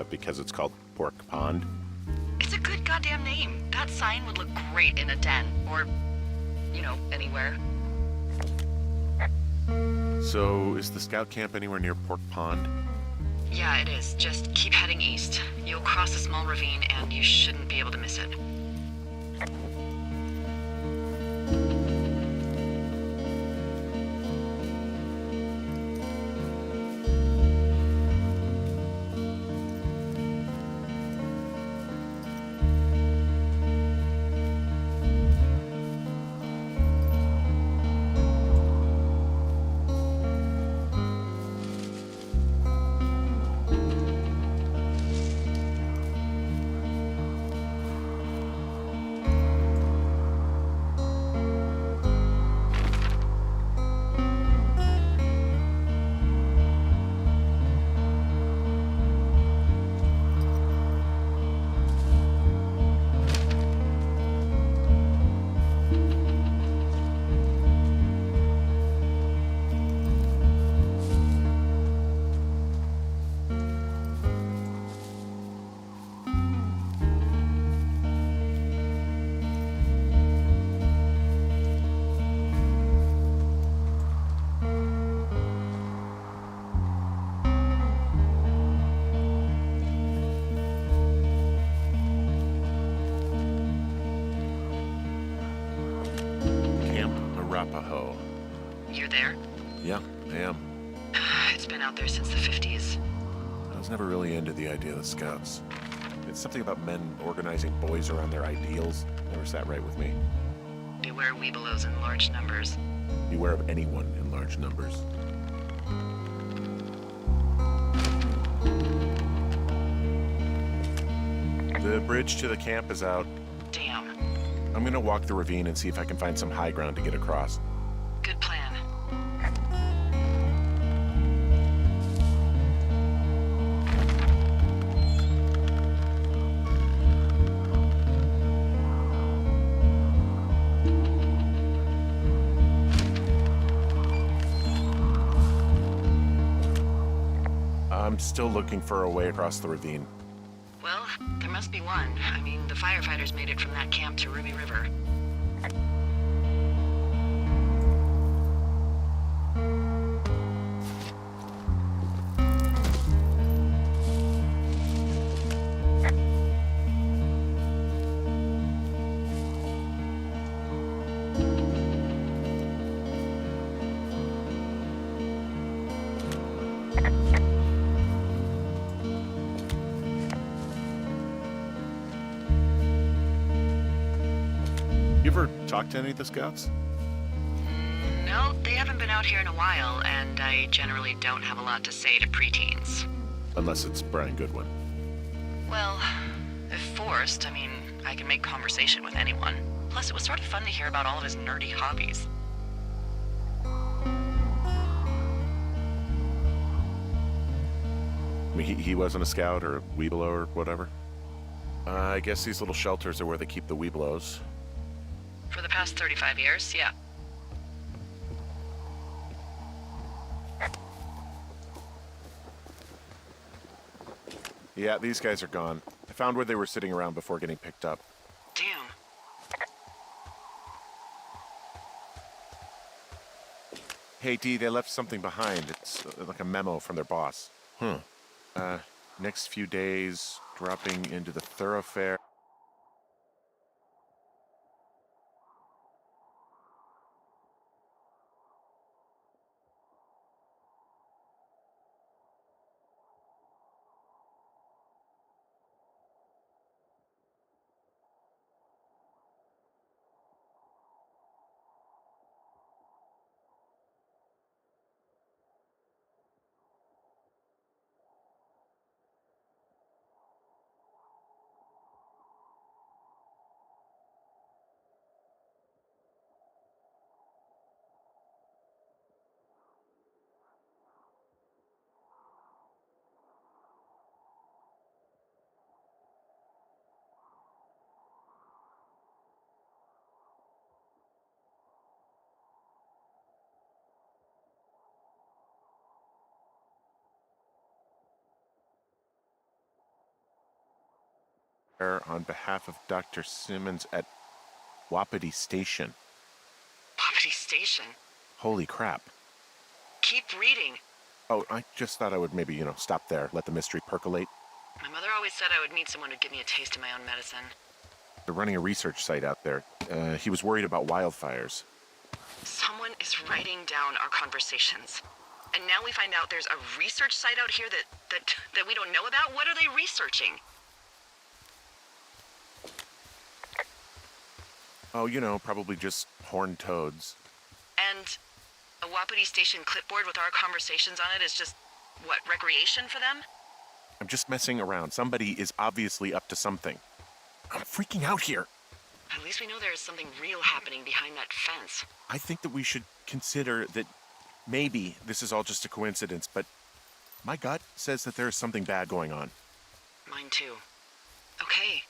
Because it's called Pork Pond. It's a good goddamn name. That sign would look great in a den, or, anywhere. So, is the scout camp anywhere near Pork Pond? Yeah, it is. Just keep heading east. You'll cross a small ravine, and you shouldn't be able to miss it. Arapaho. You're there? Yeah, I am. It's been out there since the 50s. I was never really into the idea of the Scouts. It's something about men organizing boys around their ideals. Never sat right with me. Beware weebelows in large numbers. Beware of anyone in large numbers. The bridge to the camp is out. Damn. I'm gonna walk the ravine and see if I can find some high ground to get across. Good plan. I'm still looking for a way across the ravine. Well, there must be one. I mean, the firefighters made it from that camp to Ruby River. You ever talk to any of the Scouts? No, they haven't been out here in a while, and I generally don't have a lot to say to preteens. Unless it's Brian Goodwin. Well, if forced, I mean, I can make conversation with anyone. Plus, it was sort of fun to hear about all of his nerdy hobbies. I mean, he wasn't a Scout or a Weebelow or whatever. I guess these little shelters are where they keep the Weebelows. For the past 35 years, yeah. Yeah, these guys are gone. I found where they were sitting around before getting picked up. Damn. Hey, Dee, they left something behind. It's like a memo from their boss. Next few days, dropping into the thoroughfare. On behalf of Dr. Simmons at Wapiti Station. Wapiti Station? Holy crap. Keep reading. Oh, I just thought I would maybe, stop there, let the mystery percolate. My mother always said I would meet someone who'd give me a taste of my own medicine. They're running a research site out there. He was worried about wildfires. Someone is writing down our conversations. And now we find out there's a research site out here that we don't know about? What are they researching? Oh, probably just horned toads. And a Wapiti Station clipboard with our conversations on it is just, what, recreation for them? I'm just messing around. Somebody is obviously up to something. I'm freaking out here. At least we know there is something real happening behind that fence. I think that we should consider that maybe this is all just a coincidence, but my gut says that there is something bad going on. Mine too. Okay.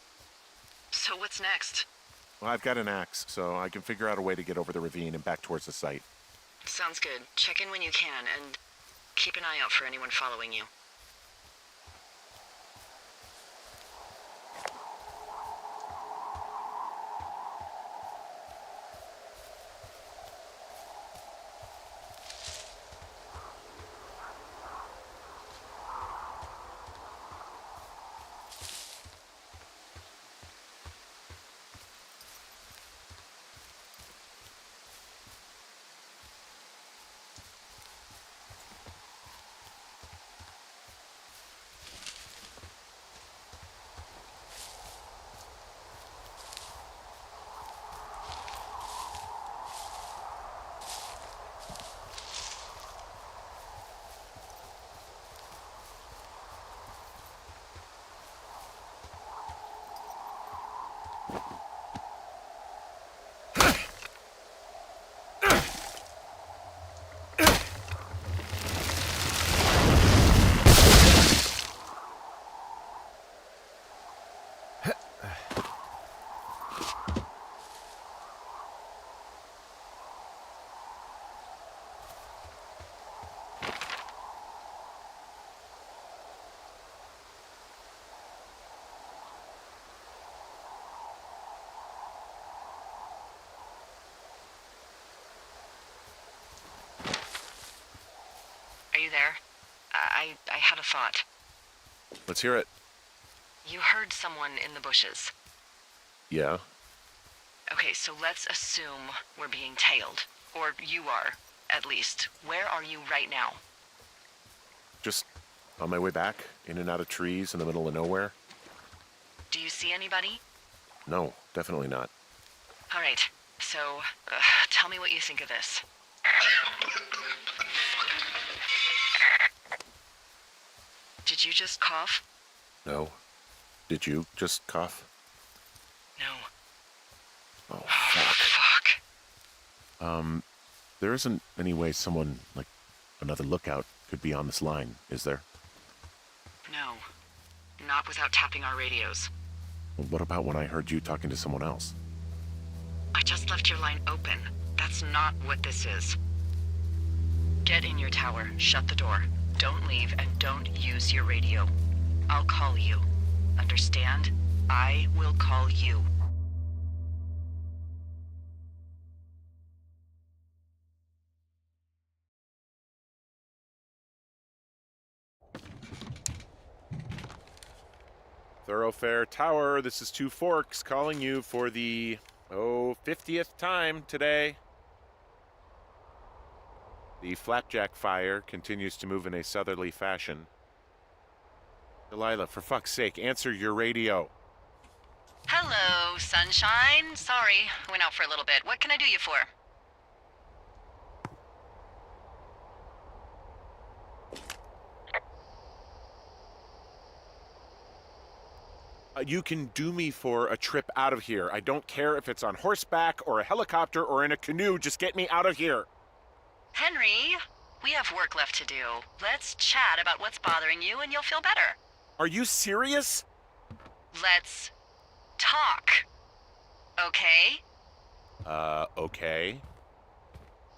So what's next? Well, I've got an axe, so I can figure out a way to get over the ravine and back towards the site. Sounds good. Check in when you can, and keep an eye out for anyone following you. Are you there? I had a thought. Let's hear it. You heard someone in the bushes. Yeah? Okay, so let's assume we're being tailed. Or you are, at least. Where are you right now? Just on my way back, in and out of trees in the middle of nowhere? Do you see anybody? No, definitely not. All right, so tell me what you think of this. Did you just cough? No. Did you just cough? No. Oh, Fuck. There isn't any way someone, like another lookout, could be on this line, is there? No. Not without tapping our radios. Well, what about when I heard you talking to someone else? I just left your line open. That's not what this is. Get in your tower, shut the door. Don't leave, and don't use your radio. I'll call you. Understand? I will call you. Thoroughfare Tower, this is Two Forks calling you for the, 50th time today. The flapjack fire continues to move in a southerly fashion. Delilah, for fuck's sake, answer your radio. Hello, sunshine. Sorry, I went out for a little bit. What can I do you for? You can do me for a trip out of here. I don't care if it's on horseback or a helicopter or in a canoe. Just get me out of here. Henry, we have work left to do. Let's chat about what's bothering you and you'll feel better. Are you serious? Let's talk. Okay? Okay.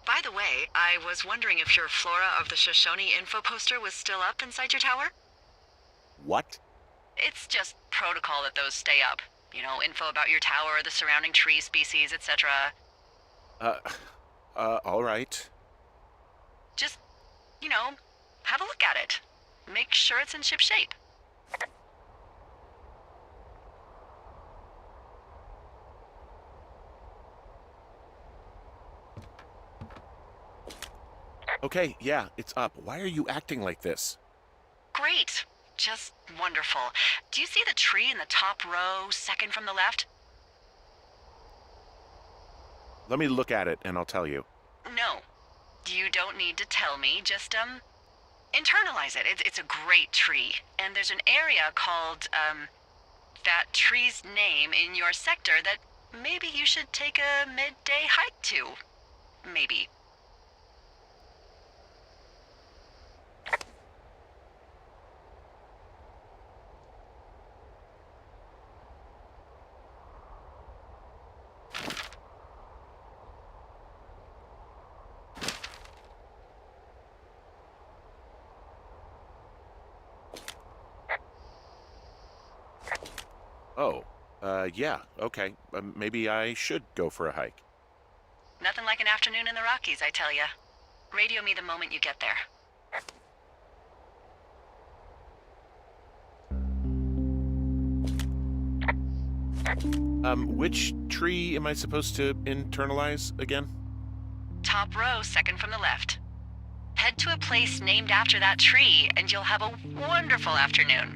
By the way, I was wondering if your Flora of the Shoshone info poster was still up inside your tower? What? It's just protocol that those stay up. You know, info about your tower, the surrounding tree species, etc. Uh, all right. Just, you know, have a look at it. Make sure it's in ship shape. Okay, yeah, it's up. Why are you acting like this? Great. Just wonderful. Do you see the tree in the top row, second from the left? Let me look at it and I'll tell you. No. You don't need to tell me. Just, internalize it. It's a great tree. And there's an area called, that tree's name in your sector that maybe you should take a midday hike to. Maybe. Oh, yeah, okay. Maybe I should go for a hike. Nothing like an afternoon in the Rockies, I tell ya. Radio me the moment you get there. Which tree am I supposed to internalize again? Top row, second from the left. Head to a place named after that tree, and you'll have a wonderful afternoon.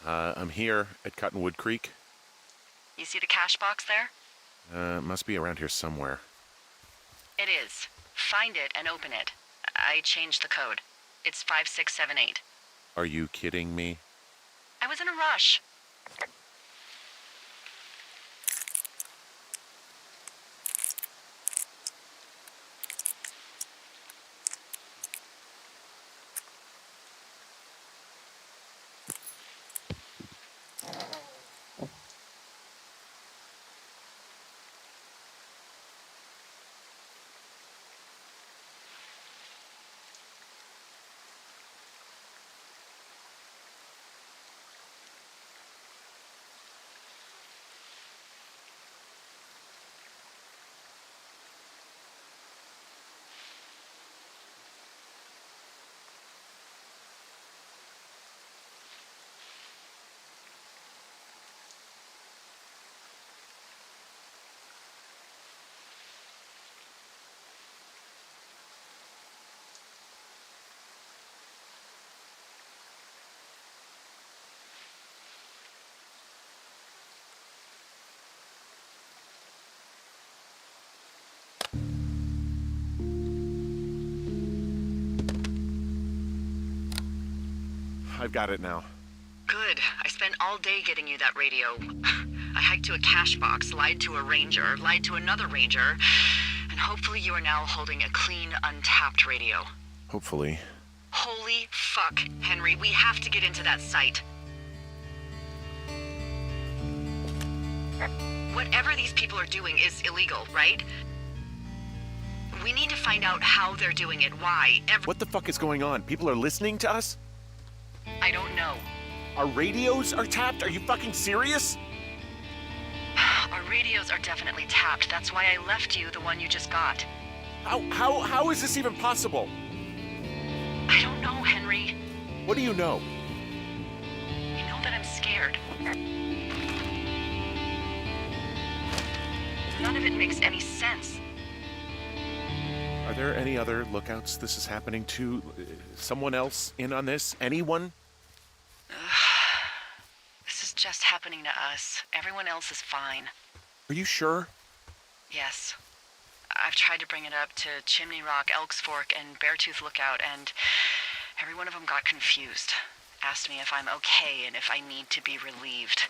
I'm here at Cottonwood Creek. You see the cash box there? It must be around here somewhere. It is. Find it and open it. I changed the code. It's 5678. Are you kidding me? I was in a rush. I've got it now. Good. I spent all day getting you that radio. I hiked to a cash box, lied to a ranger, lied to another ranger, and hopefully you are now holding a clean, untapped radio. Hopefully. Holy fuck, Henry, we have to get into that site. Whatever these people are doing is illegal, right? We need to find out how they're doing it, why, What the fuck is going on? People are listening to us? I don't know. Our radios are tapped? Are you fucking serious? Our radios are definitely tapped. That's why I left you the one you just got. How is this even possible? I don't know, Henry. What do you know? You know that I'm scared. None of it makes any sense. Are there any other lookouts this is happening to? Someone else in on this? Anyone? This is just happening to us. Everyone else is fine. Are you sure? Yes. I've tried to bring it up to Chimney Rock, Elks Fork, and Beartooth Lookout, and every one of them got confused. Asked me if I'm okay and if I need to be relieved.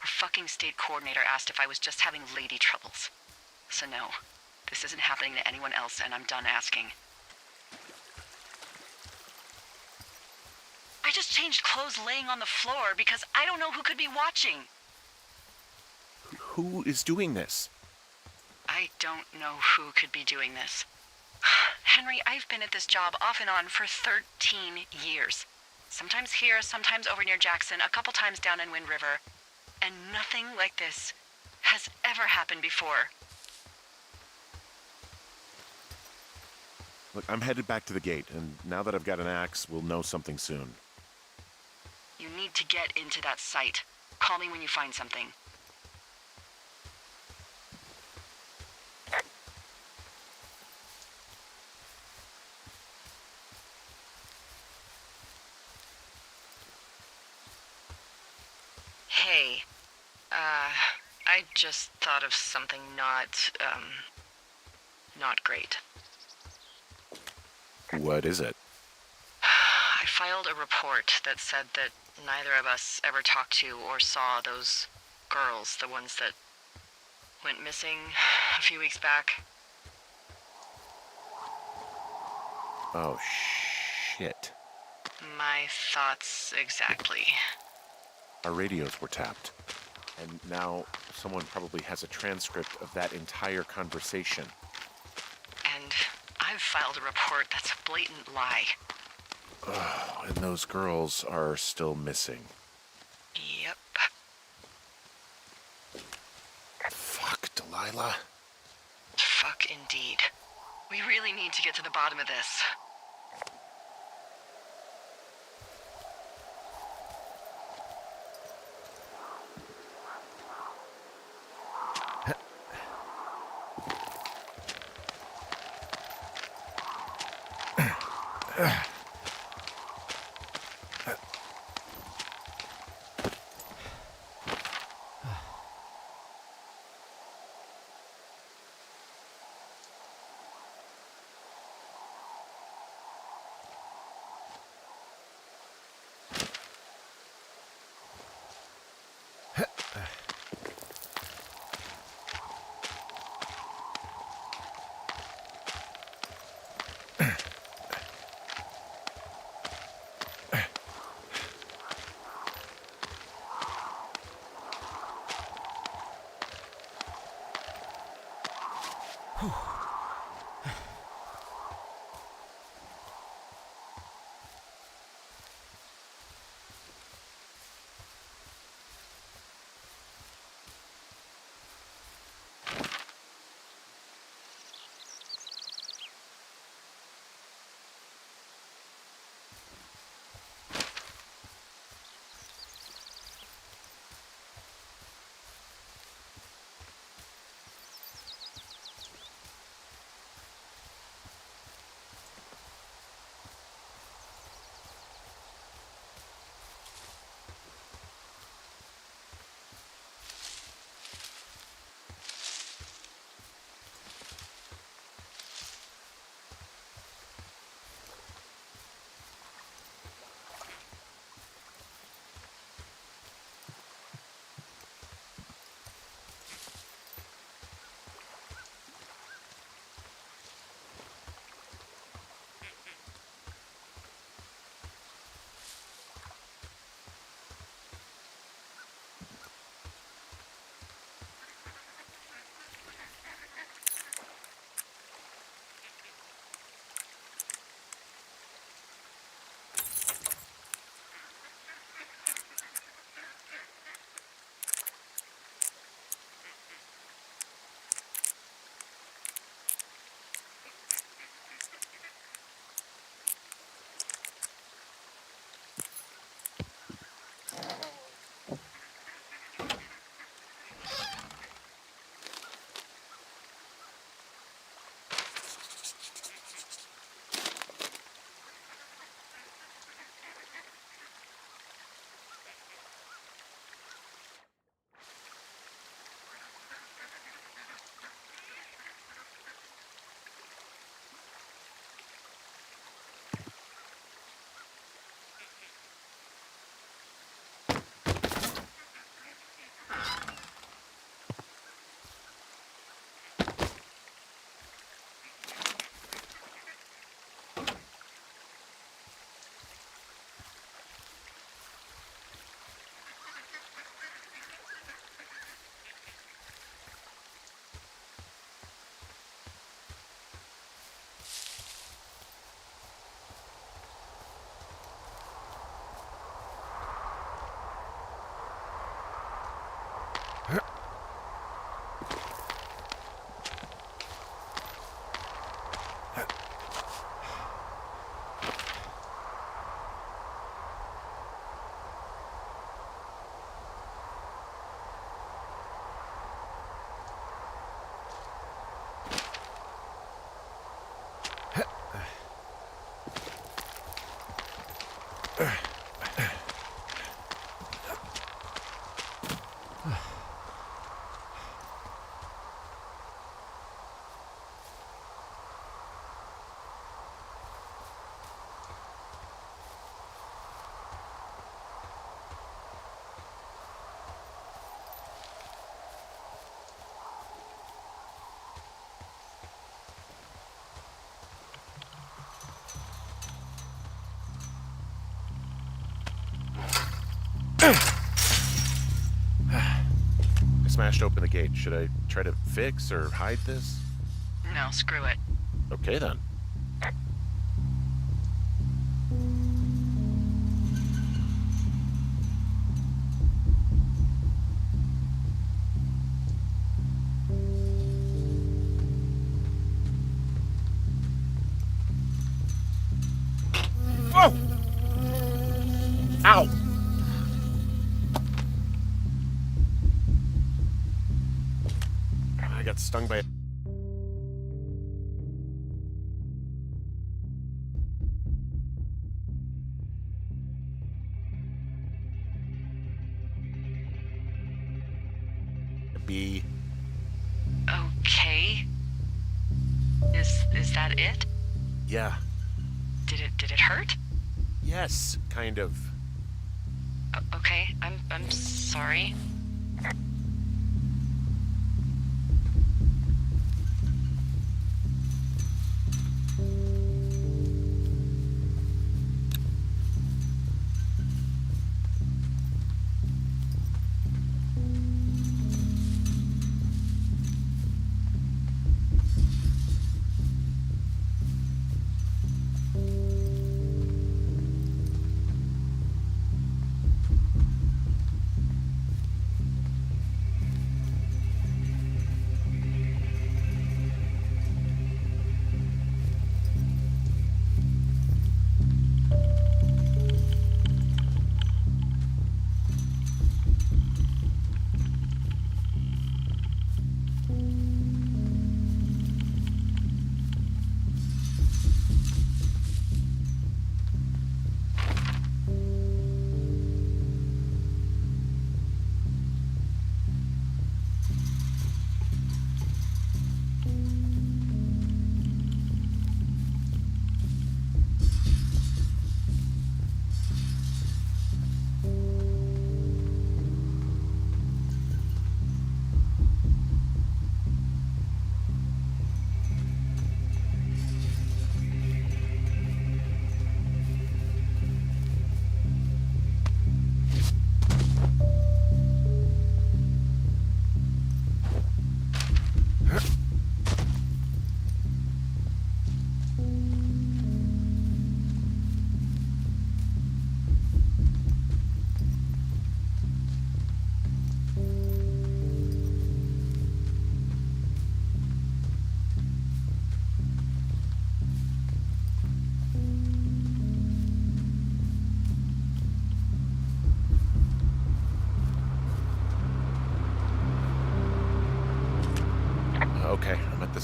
Our fucking state coordinator asked if I was just having lady troubles. So no, this isn't happening to anyone else, and I'm done asking. I just changed clothes laying on the floor because I don't know who could be watching. Who is doing this? I don't know who could be doing this. Henry, I've been at this job off and on for 13 years. Sometimes here, sometimes over near Jackson, a couple times down in Wind River. And nothing like this has ever happened before. Look, I'm headed back to the gate, and now that I've got an axe, we'll know something soon. You need to get into that site. Call me when you find something. Hey, I just thought of something not great. What is it? I filed a report that said that neither of us ever talked to or saw those girls, the ones that went missing a few weeks back. Oh, shit. My thoughts exactly. Our radios were tapped. And now someone probably has a transcript of that entire conversation. And I've filed a report that's a blatant lie. Oh, and those girls are still missing. Yep. Fuck, Delilah. Fuck indeed. We really need to get to the bottom of this. I smashed open the gate. Should I try to fix or hide this? No, screw it. Okay, then. Whoa! Ow! I got stung by a bee. Okay. Is that it? Yeah. Did it hurt? Yes, kind of. Okay, I'm sorry.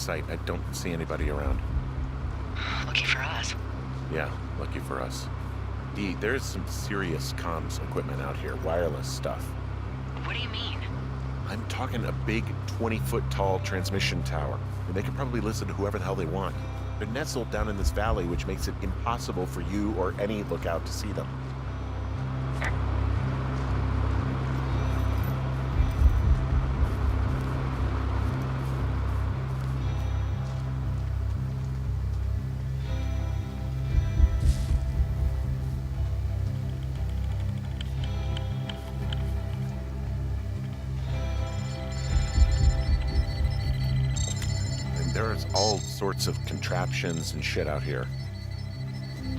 sight. I don't see anybody around. Lucky for us. Yeah, lucky for us. Dee, there's some serious comms equipment out here, wireless stuff. What do you mean? I'm talking a big 20-foot tall transmission tower, and they can probably listen to whoever the hell they want. They're nestled down in this valley, which makes it impossible for you or any lookout to see them. There's all sorts of contraptions and shit out here.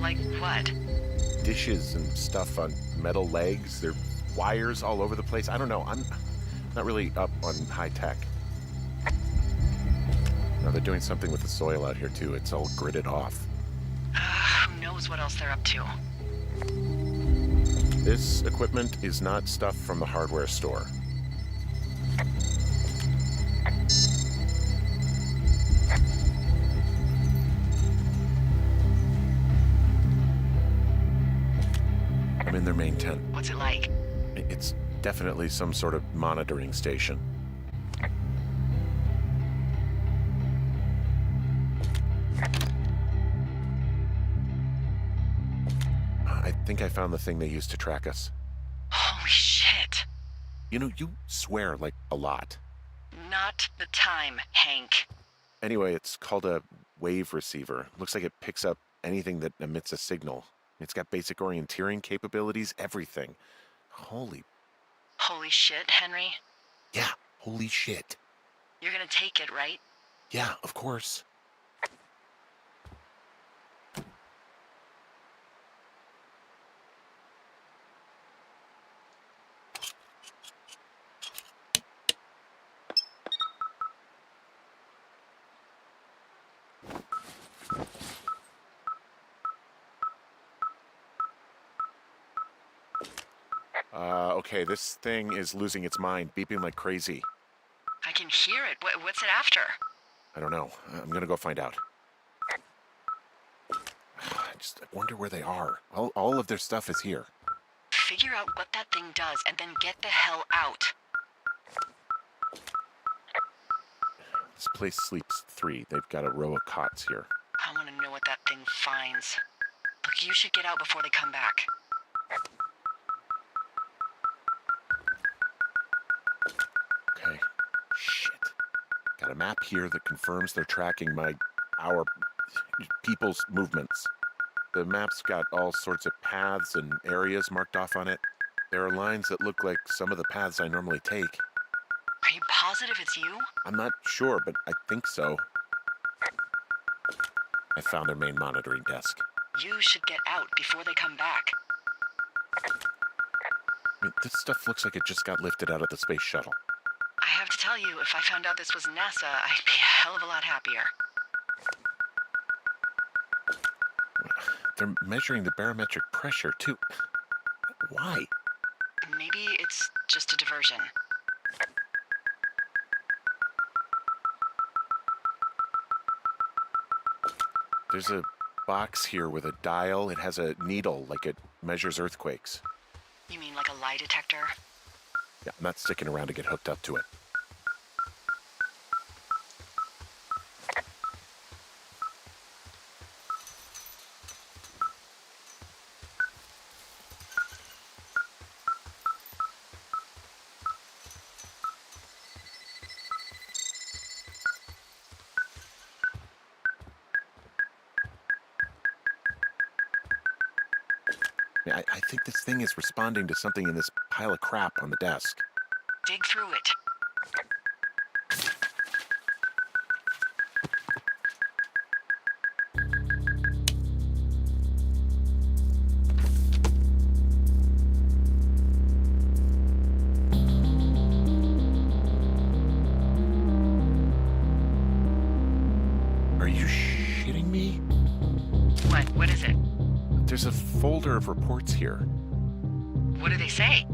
Like what? Dishes and stuff on metal legs. There are wires all over the place. I don't know. I'm not really up on high tech. Now they're doing something with the soil out here too. It's all gridded off. Who knows what else they're up to? This equipment is not stuff from the hardware store. I'm in their main tent. What's it like? It's definitely some sort of monitoring station. I think I found the thing they used to track us. Holy shit. You know, you swear like a lot. Not the time, Hank. Anyway, it's called a wave receiver. Looks like it picks up anything that emits a signal. It's got basic orienteering capabilities, everything. Holy shit, Henry. Yeah, holy shit. You're gonna take it, right? Yeah, of course. Okay, this thing is losing its mind, beeping like crazy. I can hear it. What's it after? I don't know. I'm gonna go find out. I wonder where they are. All of their stuff is here. Figure out what that thing does and then get the hell out. This place sleeps 3. They've got a row of cots here. I want to know what that thing finds. Look, you should get out before they come back. Okay. Shit. Got a map here that confirms they're tracking our people's movements. The map's got all sorts of paths and areas marked off on it. There are lines that look like some of the paths I normally take. Are you positive it's you? I'm not sure, but I think so. I found their main monitoring desk. You should get out before they come back. I mean, this stuff looks like it just got lifted out of the space shuttle. I have to tell you, if I found out this was NASA, I'd be a hell of a lot happier. They're measuring the barometric pressure, too. Why? Maybe it's just a diversion. There's a box here with a dial. It has a needle, like it measures earthquakes. You mean like a lie detector? Yeah, I'm not sticking around to get hooked up to it. I think this thing is responding to something in this pile of crap on the desk. Dig through it. Are you shitting me? What is it? There's a folder of reports here. What do they say?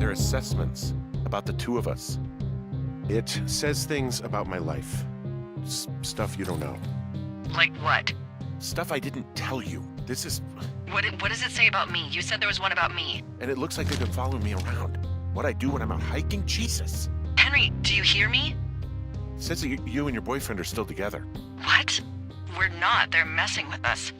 their assessments about the two of us. It says things about my life. Stuff you don't know. Like what? Stuff I didn't tell you. This is... What does it say about me? You said there was one about me. And it looks like they've been following me around. What I do when I'm out hiking? Jesus. Henry, do you hear me? It says that you and your boyfriend are still together. What? We're not. They're messing with us.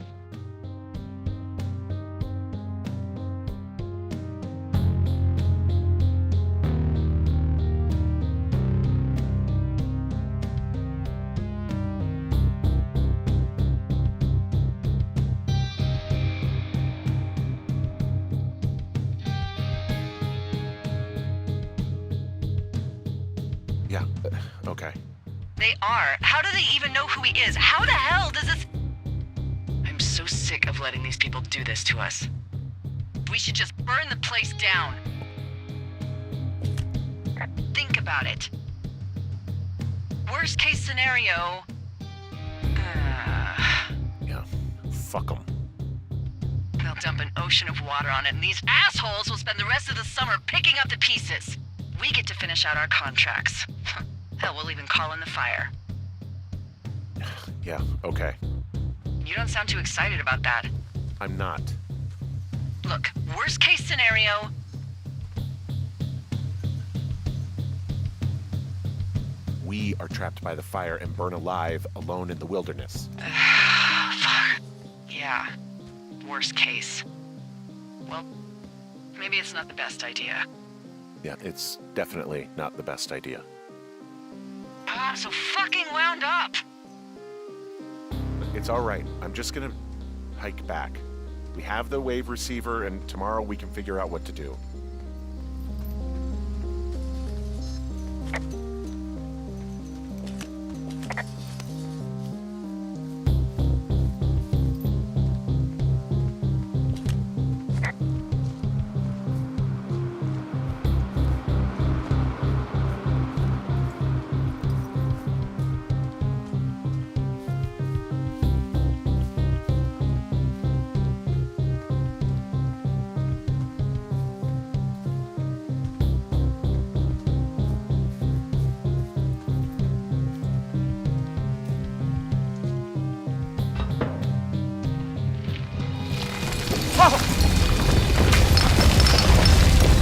Yeah, okay. They are. How do they even know who he is? How the hell does this... I'm so sick of letting these people do this to us. We should just burn the place down. Think about it. Worst case scenario... Yeah, fuck them. They'll dump an ocean of water on it, and these assholes will spend the rest of the summer picking up the pieces. We get to finish out our contracts. Hell, we'll even call in the fire. Yeah, okay. You don't sound too excited about that. I'm not. Look, worst case scenario... We are trapped by the fire and burn alive, alone in the wilderness. Fuck. Yeah. Worst case. Well, maybe it's not the best idea. Yeah, it's definitely not the best idea. I'm so fucking wound up! It's all right. I'm just gonna hike back. We have the wave receiver, and tomorrow we can figure out what to do.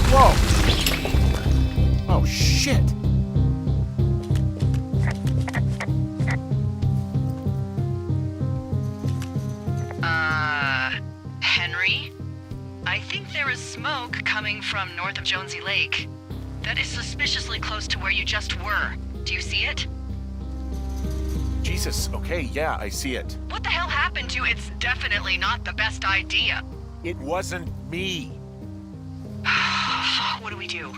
Whoa! Oh, shit! Henry? I think there is smoke coming from north of Jonesy Lake. That is suspiciously close to where you just were. Do you see it? Jesus, okay, yeah, I see it. What the hell happened to It's definitely not the best idea? It wasn't me. What do we do?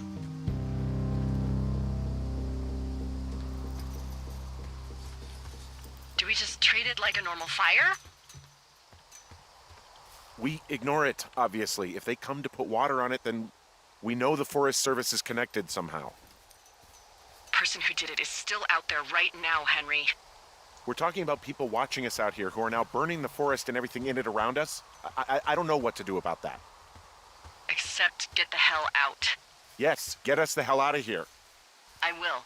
Do we just treat it like a normal fire? We ignore it, obviously. If they come to put water on it, then we know the Forest Service is connected somehow. Person who did it is still out there right now, Henry. We're talking about people watching us out here who are now burning the forest and everything in it around us. I don't know what to do about that. Except get the hell out. Yes, get us the hell out of here. I will.